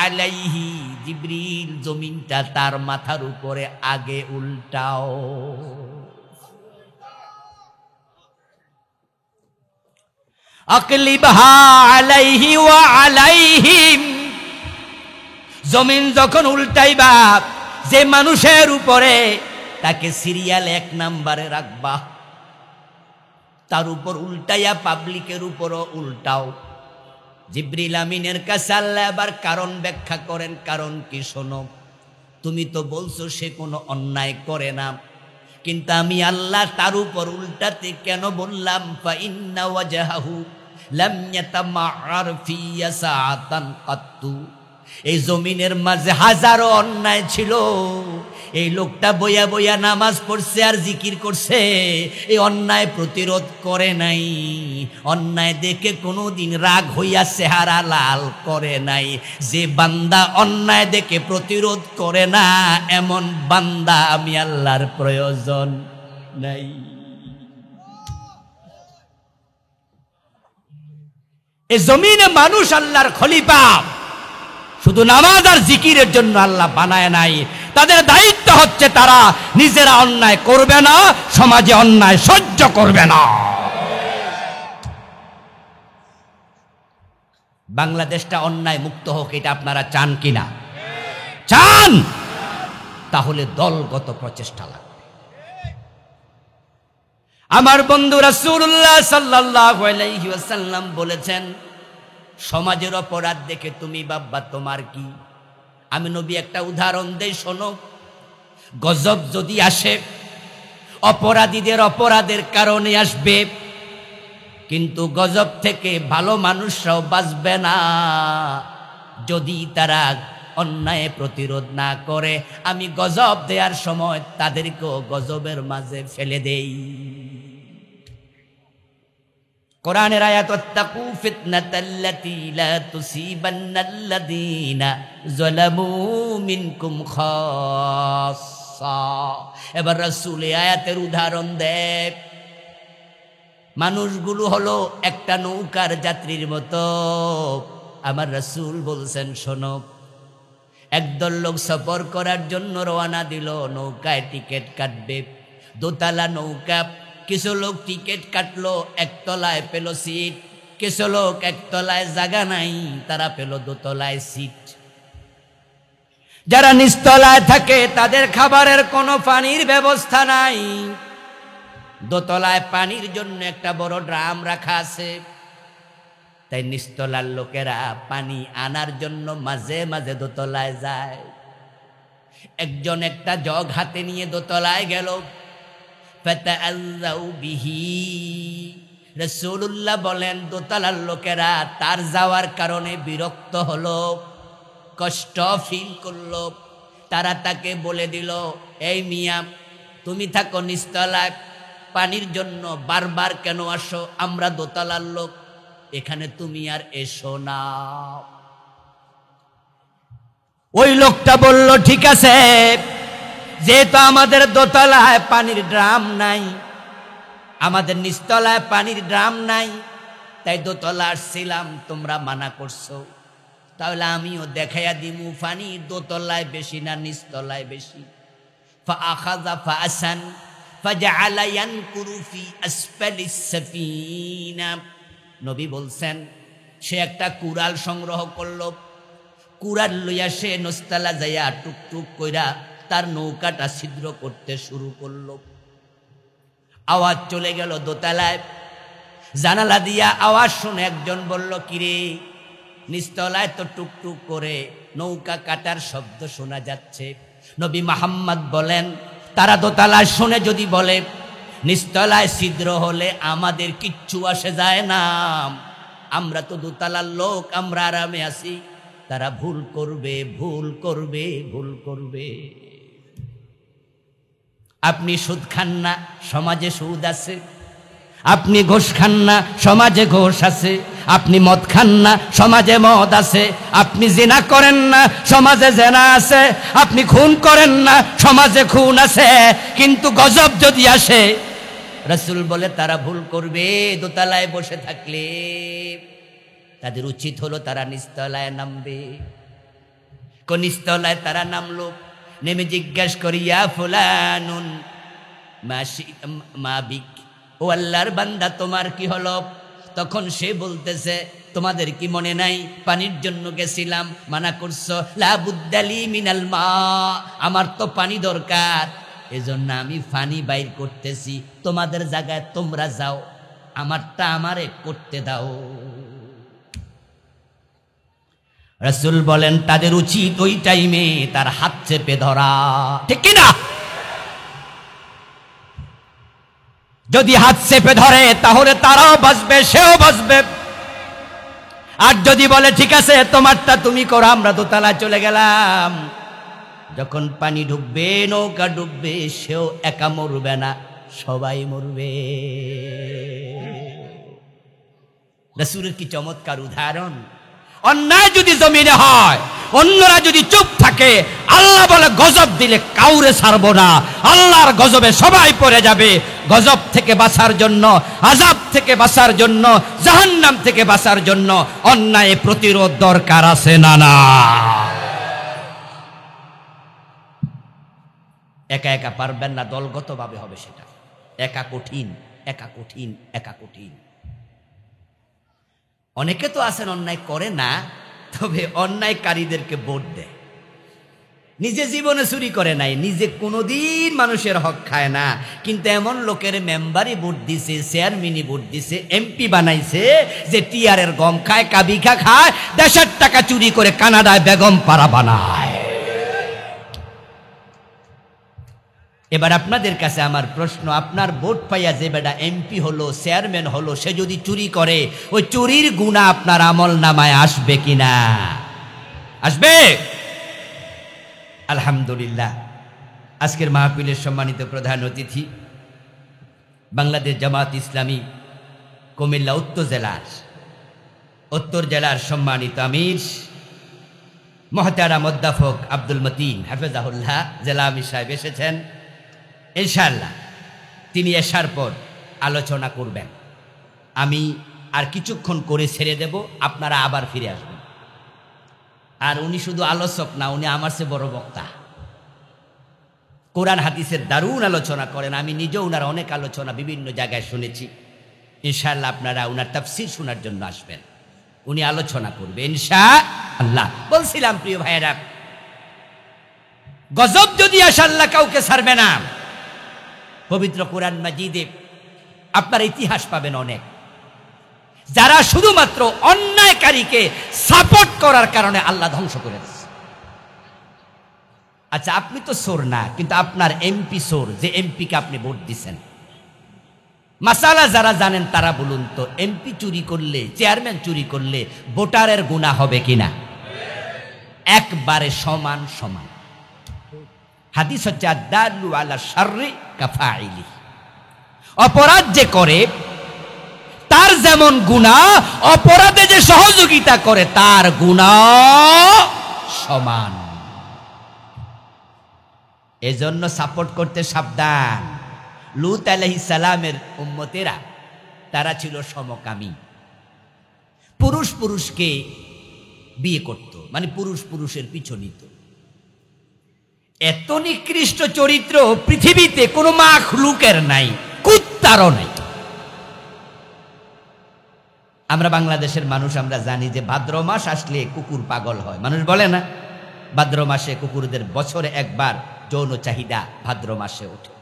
আলাইহি, জিবরিল জমিনটা তার মাথার উপরে আগে উল্টাও। আকলিবহা আলাইহি ওয়া আলাইহিম, জমিন যখন উল্টাইবা যে মানুষের উপরে, তাকে সিরিয়াল 1 নম্বরে রাখবা, তার উপর উল্টাইয়া পাবলিকের উপরও উল্টাও। জিবরিল আমিনের কাছে আল্লাহ আবার কারণ ব্যাখ্যা করেন, কারণ কি শোনো, তুমি তো বলছো সে কোনো অন্যায় করে না, কিন্তু আমি আল্লাহ তার উপর উল্টাতে কেন বললাম? ফা ইন্না ওয়াজহাহু লাম ইয়াতামাআর ফি সাআতান কাত্তু, এই জমিনের মাঝে হাজারো অন্যায় ছিল, এই লোকটা বইয়া বইয়া নামাজ পড়ছে আর জিকির করছে, এই অন্যায় প্রতিরোধ করে নাই, অন্যায় দেখে কোনোদিন রাগ হইয়া চেহারা লাল করে নাই। যে বান্দা অন্যায় দেখে প্রতিরোধ করে না, এমন বান্দা আমি আল্লাহর প্রয়োজন নাই। এই জমিনে মানুষ আল্লাহর খলিফা, শুধু নামাজ আর জিকিরের জন্য আল্লাহ বানায় নাই। তাদের দায়িত্ব হচ্ছে তারা নিজেরা অন্যায় করবে না, সমাজে অন্যায় সহ্য করবে না। বাংলাদেশটা অন্যায় মুক্ত হোক, এটা আপনারা চান কিনা? চান? তাহলে দলগত প্রচেষ্টা লাগবে। আমার বন্ধু রাসূলুল্লাহ সাল্লাল্লাহু আলাইহি ওয়াসাল্লাম বলেছেন, সমাজের অপরাধ দেখে তুমি ভাববা তোমার কি। আমি নবী একটা উদাহরণ দেই, শোনো। গজব যদি আসে, অপরাধীদের অপরাধের কারণে আসবে, কিন্তু গজব থেকে ভালো মানুষরাও বাঁচবে না যদি তারা অন্যায় প্রতিরোধ না করে। আমি গজব দেওয়ার সময় তাদেরকেও গজবের মাঝে ফেলে দেই। কোরআনের আয়াত, ওয়াত্তাকু ফিতনাতাল্লাতী লা তুসিবান্নাল্লাযীনা যালামু মিনকুম খাসসা। এবার রাসূল এই আয়াতের উদাহরণ দেয়। মানুষগুলো হলো একটা নৌকার যাত্রীর মতো। আমার রাসূল বলছেন, শোনো, একদল লোক সফর করার জন্য রওনা দিল। নৌকায় টিকিট কাটবে, দোতলা নৌকা। কিছু লোক টিকিট কাটলো, একতলায় পেল সিট। কিছু লোক একতলায় জায়গা নাই, তারা পেল দোতলায় সিট। যারা নিচতলায় থাকে তাদের খাবারের কোনো পানির ব্যবস্থা নাই। দোতলায় পানির জন্য একটা বড় ড্রাম রাখা আছে, তাই নিচতলার লোকেরা পানি আনার জন্য মাঝে মাঝে দোতলায় যায়। একজন একটা জগ হাতে নিয়ে দোতলায় গেল। ফাতাআল্লাউ বিহি, রাসূলুল্লাহ বলেন, দোতলার লোকেরা তার যাওয়ার কারণে বিরক্ত হলো, কষ্ট ফিল করলো। তারা তাকে বলে দিল, এই মিয়া, তুমি থাকো নিচতলায়, পানির জন্য বারবার কেন আসো? আমরা দোতলার লোক, এখানে তুমি আর এসো না। ওই লোকটা বলল, ঠিক আছে, যেহেতু আমাদের দোতলায় পানির ড্রাম নাই, আমাদের নিচতলায় পানির ড্রাম নাই, তাই দোতলা আসছিলাম, তোমরা মানা করছো, তাহলে আমিও দেখাইয়া দিমু পানি দোতলায় বেশি না নিচতলায় বেশি। ফাআখাযা ফাআসান ফাজআলা ইয়ানকুরু ফি আসফালিস সাফিনা। নবী বলছেন, সে একটা কুড়াল সংগ্রহ করলো। কুড়াল লইয়া সে নিচতলা যাইয়া টুকটুক কইরা তার নৌকাটা ছিদ্র করতে শুরু করলো। আওয়াজ চলে গেল দোতলায়। জানালা দিয়া আওয়াজ শুনে একজন বলল, কিরে, নিচতলায় তো টুকটুক করে নৌকা কাটার শব্দ শোনা যাচ্ছে। নবী মুহাম্মদ বলেন, তারা দোতলায় শুনে যদি বলে নিচতলায় ছিদ্র হলে আমাদের কিচ্ছু আসে যায় না, আমরা তো দোতলার লোক, আমরা আরামে আছি। তারা ভুল করবে, ভুল করবে, ভুল করবে। আপনি সুদ খান না, সমাজে সুদ আছে। আপনি ঘোষ খান না, সমাজে ঘোষ আছে। আপনি মদ খান না, সমাজে মদ আছে। আপনি জিনা করেন না, সমাজে জিনা আছে। আপনি খুন করেন না, সমাজে খুন আছে। কিন্তু গজব যদি আসে, রাসূল বলে তারা ভুল করবে দোতলায় বসে থাকলে। তাদের উচিত হলো তারা নিচতলায় নামবে। কোন নিচতলায় তারা নামলো, নেমে জিজ্ঞাসা করিয়া, ফুলানুন মা বিক, ও আল্লাহর বান্দা তোমার কি হলো? তখন সে বলতেছে, তোমাদের কি মনে নাই পানির জন্য গেছিলাম, মানা করছো, লা বুদ্দালি মিনাল মা, আমার তো পানি দরকার, এজন্য আমি পানি বাইর করতেছি। তোমাদের জায়গায় তোমরা যাও, আমারটা আমারে করতে দাও। রাসূল বলেন, তাদের উচিত ওই টাইমে তার হাত চেপে ধরা, ঠিক কিনা? যদি হাত চেপে ধরে তাহলে তারাও বাঁচবে, সেও বাঁচবে। আর যদি বলে ঠিক আছে তোমারটা তুমি করো, আমরা দোতলায় চলে গেলাম, যখন পানি ঢুকবে, নৌকা ডুববে, সেও একা মরবে না, সবাই মরবে। রাসূলের কি চমৎকার উদাহরণ! অন্যায় যদি জমিনে হয়, অন্যরা যদি চুপ থাকে, আল্লাহ বলে গজব দিলে কাউরে ছাড়বো না, আল্লাহর গজবে সবাই পড়ে যাবে। গজব থেকে বাঁচার জন্য, আযাব থেকে বাঁচার জন্য, জাহান্নাম থেকে বাঁচার জন্য অন্যায় প্রতিরোধ দরকার আছে না? না। একা একা পারবেন না, দলগতভাবে হবে সেটা। একা কঠিন, একা কঠিন, একা কঠিন। অনেকে তো আছেন অন্যায় করে না, তবে অন্যায়কারীদেরকে ভোট দেয়। নিজে জীবনে চুরি করে নাই, নিজে কোনোদিন মানুষের হক খায় না, কিন্তু এমন লোকের মেম্বারই ভোট দিছে, চেয়ারম্যানই ভোট দিছে, এমপি বানাইছে যে টিয়ারের গম খায়, কাবিখা খায়, দেশের টাকা চুরি করে কানাডায় বেগম পাড়া বানায়। এবার আপনাদের কাছে আমার প্রশ্ন, আপনার ভোট পাইয়া যে বেটা এমপি হলো, চেয়ারম্যান হলো, সে যদি চুরি করে, ওই চুরির গুনাহ আপনার আমল নামায় আসবে কিনা? আসবে? আলহামদুলিল্লাহ, আজকের মাহফিলের সম্মানিত প্রধান অতিথি বাংলাদেশ জামাত ইসলামী কুমিল্লা উত্তর জেলার সম্মানিত আমির মুহতারাম অধ্যাপক আব্দুল মতিন হাফেজাহুল্লাহ জেলা আমির সাহেব এসেছেন। ইনশাআল্লাহ তিনি আসার পর আলোচনা করবেন। আমি আর কিছুক্ষণ করে ছেড়ে দেব, আপনারা আবার ফিরে আসবেন। আর উনি শুধু আলোচক না, উনি আমার চেয়ে বড় বক্তা। কোরআন হাদিসের দারুণ আলোচনা করেন। আমি নিজেও উনার অনেক আলোচনা বিভিন্ন জায়গায় শুনেছি। ইনশাআল্লাহ আপনারা উনার তাফসীর শোনার জন্য আসবেন, উনি আলোচনা করবে ইনশাআল্লাহ। বলছিলাম প্রিয় ভাইয়েরা, গজব যদি আসে আল্লাহ কাউকে ছাড়বে না। পবিত্র কোরআন মাজিদে আপনারা ইতিহাস পাবেন অনেক, যারা শুধুমাত্র অন্যায়কারীকে সাপোর্ট করার কারণে আল্লাহ ধ্বংস করে দিচ্ছে। আচ্ছা, আপনি তো চোর না, কিন্তু আপনার এমপি চোর, যে এমপিকে আপনি ভোট দিচ্ছেন। মাসালা যারা জানেন তারা বলুন তো, এমপি চুরি করলে, চেয়ারম্যান চুরি করলে ভোটারের গুনাহ হবে কিনা? একবারে সমান সমান। হাদিস হচ্ছে আদ-দাল্লু আলা শাররি কাফাইলি। অপরাধ যে করে তার যেমন গুনাহ, অপরাধে যে সহযোগিতা করে তার গুনাহ সমান। এজন্য সাপোর্ট করতে সাবধান। লূত আলাইহিস সালামের উম্মতেরা তারা ছিল সমকামী, পুরুষ পুরুষকে বিয়ে করত, মানে পুরুষ পুরুষের পিছু নিত। এত নিকৃষ্ট চরিত্র পৃথিবীতে কোনো মাখলুকের নাই, কুত্তারও নাই। আমরা বাংলাদেশের মানুষ, আমরা জানি যে ভাদ্র মাস আসলে কুকুর পাগল হয়। মানুষ বলে না, ভাদ্র মাসে কুকুরদের বছরে একবার যৌন চাহিদা ভাদ্র মাসে ওঠে।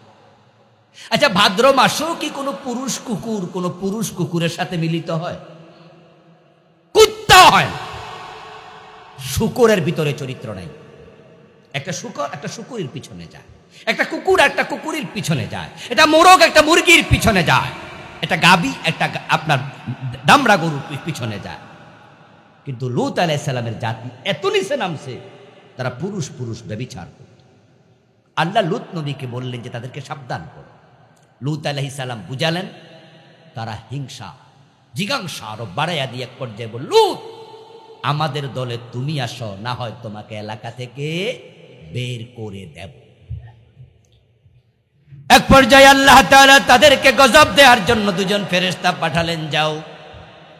আচ্ছা, ভাদ্র মাসেও কি কোনো পুরুষ কুকুরের সাথে মিলিত হয়? কুত্তা হয় না। শুকরের ভিতরে চরিত্র নাই। একটা শুকর একটা শুকুরের পিছনে যায়, একটা কুকুর একটা কুকুরের পিছনে যায়, এটা মোরগ একটা মুরগির পিছনে যায়, এটা গাবি একটা আপনার দামড়া গরুর পিছনে যায়। কিন্তু লূত আলাইহিস সালামের জাতি এত নিচে নামছে, তারা পুরুষ পুরুষ ব্যভিচার করত। আল্লাহ লূত নবীকে বললেন যে তাদেরকে সাবধান করো। লূত আলাইহিস সালাম বুঝালেন, তারা হিংসা জিজ্ঞাসা আরো বাড়াইয়া দিয়ে এক পর্যায়ে বলল, লূত আমাদের দলে তুমি আসো, না হয় তোমাকে এলাকা থেকে বের করে দেব। এক পর্যায়ে আল্লাহ তাআলা তাদেরকে গজব দেওয়ার জন্য দুজন ফেরেশতা পাঠালেন, যাও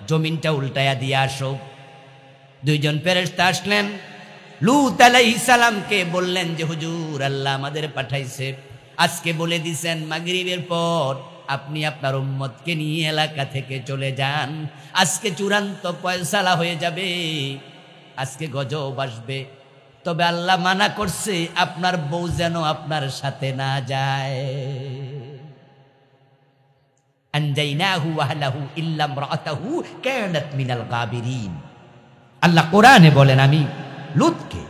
জমিনটা উল্টায়া দিয়ে আসো। দুইজন ফেরেশতা আসলেন, লূত আলাইহিস সালামকে বললেন যে হুজুর, আল্লাহ আমাদের পাঠাইছে, আজকে বলে দিছেন মাগরিবের পর আপনি আপনার উম্মতকে নিয়ে এলাকা থেকে চলে যান। আজকে চূড়ান্ত ফয়সালা হয়ে যাবে, আজকে গজব আসবে। তবে আল্লাহ মানা করছে আপনার বউ যেন আপনার সাথে না যায়। আনজাইনাহু ওয়া আহলাহু ইল্লা ইমরাআতাহু কানাত মিনাল গাবিরিন। আল্লাহ কোরআনে বলেন, আমি লূতকে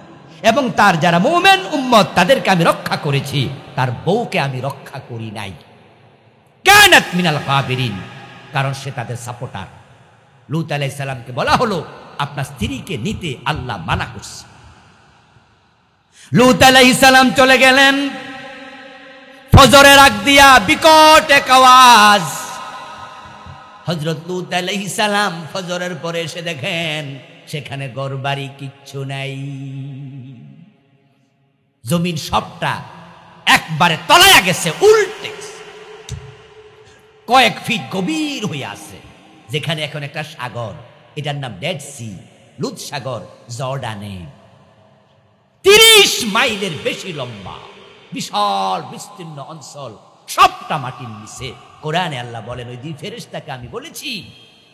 এবং তার যারা মুমিন উম্মত তাদেরকে আমি রক্ষা করেছি, তার বউকে আমি রক্ষা করি নাই। কানাত মিনাল গাবিরিন, কারণ সে তাদের সাপোর্টার। লূত আলাইহিস সালামকে বলা হলো আপনার স্ত্রীকে নিতে আল্লাহ মানা করছে। লূত আলাইহিস সালাম চলে গেলেন। ফজরের আগ দিয়া বিকট এক আওয়াজ। হযরত লূত আলাইহিস সালাম ফজরের পরে এসে দেখেন সেখানে ঘরবাড়ি কিচ্ছু নাই, জমিন সবটা একবারে তলায়া গেছে, উল্টে কয়েক ফিট গভীর হয়ে আছে, যেখানে এখন একটা সাগর, এটার নাম ডেড সি, লুত সাগর, জর্ডানে 30 মাইলের বেশি লম্বা। বিশাল বিস্তীর্ণ অঞ্চল, সবটা মাটির নিচে। কোরআনে আল্লাহ বলেন ওই দুই ফেরেশতাকে আমি বলেছি,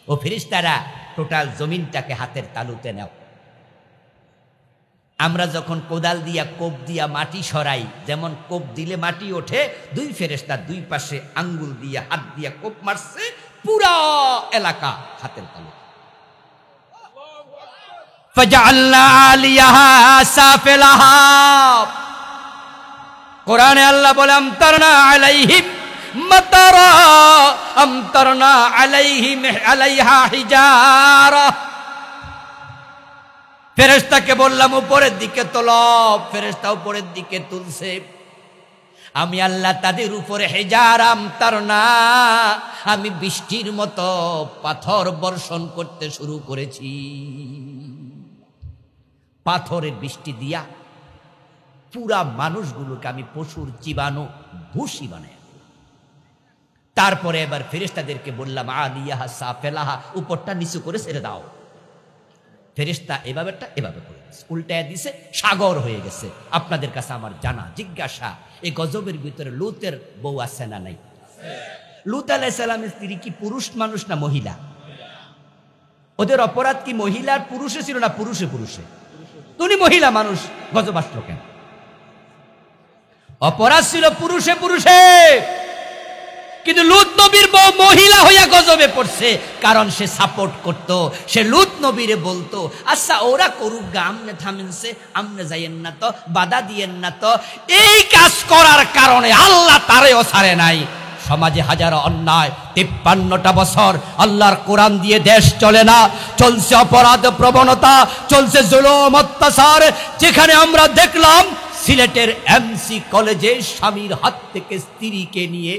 ও ফেরেশতারা টোটাল জমিনটাকে হাতের তালুতে নাও। আমরা যখন কোদাল দিয়া কোপ দিয়া মাটি সরাই, যেমন কোপ দিলে মাটি ওঠে, দুই ফেরেশতা দুই পাশে আঙ্গুল দিয়া হাত দিয়া কোপ মারছে, পুরা এলাকা হাতের তালুতে। ফাজআলনা আলিয়াহা সাফিলাহা, কোরআনে আল্লাহ বলে আমতারনা আলাইহিম মাতারা, আমতারনা আলাইহিম আলাইহা হিজারা। ফেরেশতাকে বললাম উপরের দিকে তোল, ফেরেশতা উপরের দিকে তুলছে। আমি আল্লাহ তাদের উপরে হিজারা আমতারনা, আমি বৃষ্টির মতো পাথর বর্ষণ করতে শুরু করেছি। পাথরের বৃষ্টি দিয়া পুরা মানুষগুলোকে আমি পশুর চিবানো ভুসি বানাই। তারপরে এবার ফেরেশতাদেরকে বললাম আলিয়াহা সাফিলাহা, উপরটা নিচু করে ছেড়ে দাও। ফেরেশতা এভাবেটা এভাবে করে উল্টায় দিছে, সাগর হয়ে গেছে। আপনাদের কাছে আমার জানা জিজ্ঞাসা, এই গজবের ভিতরে লুতের বউ আছে না নাই? লুত আলাইহিস সালামের স্ত্রী কি পুরুষ মানুষ না মহিলা? ওদের অপরাধ কি মহিলার পুরুষে ছিল না পুরুষে পুরুষে? তুমি মহিলা মানুষ, গজব আসলো কেন? অপরাধ ছিল পুরুষে পুরুষে, কিন্তু লুত নবীর বউ মহিলা হইয়া গজবে পড়ছে, কারণ সে সাপোর্ট করত। সে লুত নবীরে বলতো, আচ্ছা ওরা করুক গা, আমনে থামেনছে, আমনে যাইয়েন না তো, বাধা দিয়েন না তো। এই কাজ করার কারণে আল্লাহ তারেও ছাড়ে নাই। সমাজে হাজারো অন্যায়, 53টা বছর আল্লাহর কোরআন দিয়ে দেশ চলে না, চলছে অপরাধ প্রবণতা, চলছে জুলুম অত্যাচার। যেখানে আমরা দেখলাম সিলেটের এমসি কলেজে স্বামীর হাত থেকে স্ত্রীকে নিয়ে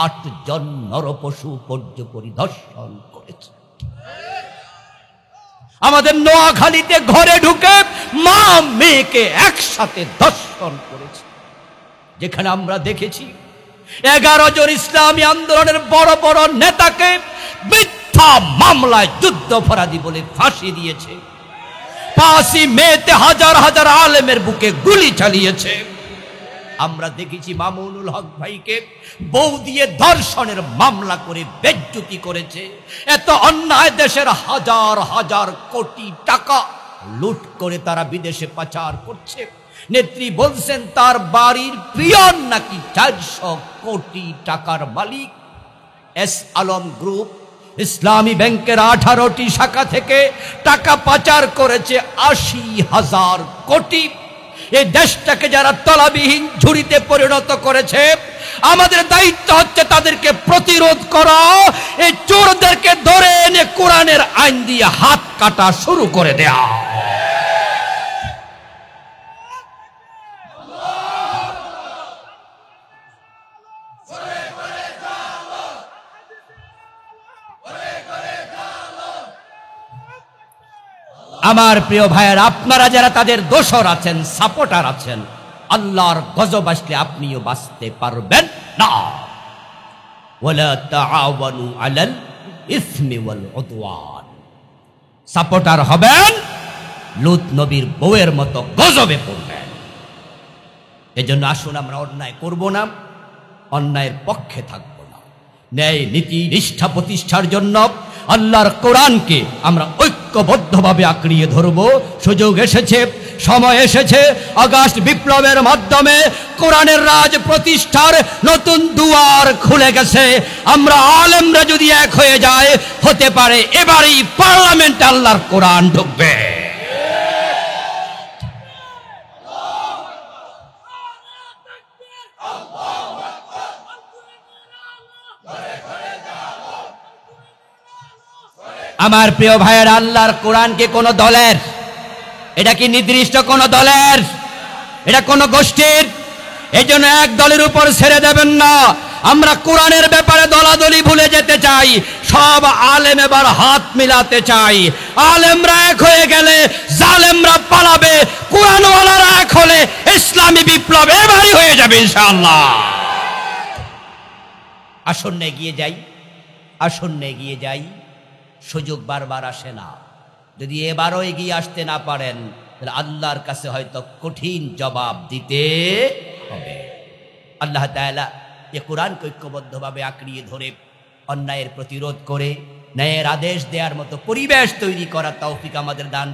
8 জন নরপশু পরিদর্শন করেছে। আমাদের নোয়াখালীতে ঘরে ঢুকে মা মেয়েকে একসাথে দর্শন করেছে। যেখানে আমরা দেখেছি 11 জন ইসলামী আন্দোলনের বড় বড় নেতাকে মিথ্যা মামলায় যুদ্ধাপরাধী বলে ফাঁসি দিয়েছে। 5ই মেতে হাজার হাজার আলেমের বুকে গুলি চালিয়েছে। আমরা দেখেছি মামুনুল হক ভাইকে বউ দিয়ে ধর্ষণের মামলা করে বেজ্জতি করেছে। এত অন্যায়, দেশের হাজার হাজার কোটি টাকা লুট করে তারা বিদেশে পাচার করছে। নেত্রী বলছেন তার বাড়ির পিয়ন নাকি 400 কোটি টাকার মালিক। এস আলম গ্রুপ ইসলামী ব্যাংকের 18টি শাখা থেকে টাকা পাচার করেছে 80,000 কোটি। এই দেশটাকে যারা তলাবিহীন ঝুড়িতে পরিণত করেছে, আমাদের দায়িত্ব হচ্ছে তাদেরকে প্রতিরোধ করা। এই চোরদেরকে ধরে এনে কোরআনের আইন দিয়ে হাত কাটা শুরু করে দেয়া। আমার প্রিয় ভাইয়ের, আপনারা যারা তাদের দোসর আছেন, সাপোর্টার আছেন, আল্লাহর গজব আসলে আপনিও বাঁচতে পারবেন না। ওয়ালা তাআওয়ানু আলাল ইসমি ওয়াল উদওয়ান। সাপোর্টার হবেন, লূত নবীর বউয়ের মতো গজবে পড়বেন। এজন্য আসুন আমরা অন্যায় করব না, অন্যায়ের পক্ষে থাকব না। ন্যায় নীতি নিষ্ঠা প্রতিষ্ঠার জন্য আল্লাহর কোরআনকে আমরা ঐক্যবদ্ধভাবে আঁকড়িয়ে ধরব। সুযোগ এসেছে, সময় এসেছে। আগস্ট বিপ্লবের মাধ্যমে কোরআনের রাজ প্রতিষ্ঠার নতুন দুয়ার খুলে গেছে। আমরা আলেমরা যদি এক হয়ে যায়, হতে পারে এবারেই পার্লামেন্টে আল্লাহর কোরআন ঢুকবে। আমার প্রিয় ভাইয়ের, আল্লাহর কোরআনকে কোন দলের, এটা কি নির্দিষ্ট কোন দলের? এটা কোন গোষ্ঠীর? এই জন্য এক দলের উপর ছেড়ে দেবেন না। আমরা কোরআনের ব্যাপারে দলাদলি ভুলে যেতে চাই। সব আলেম এবার হাত মিলাতে চাই। আলেমরা এক হয়ে গেলে জালেমরা পালাবে, কোরআনওয়ালারা এক হলে ইসলামী বিপ্লব এবারই হয়ে যাবে ইনশাআল্লাহ। আসন্ন এগিয়ে যাই, আসন্ন এগিয়ে যাই। সুযোগ বারবার আসে না। যদি এবারও এগিয়ে আসতে না পারেন, তাহলে আল্লাহর কাছে হয়তো কঠিন জবাব দিতে হবে। আল্লাহ তাআলা এ কোরআনকে ঐক্যবদ্ধভাবে আঁকড়িয়ে ধরে অন্যায়ের প্রতিরোধ করে ন্যায়ের আদেশ দেওয়ার মতো পরিবেশ তৈরি করার তৌফিক আমাদের দান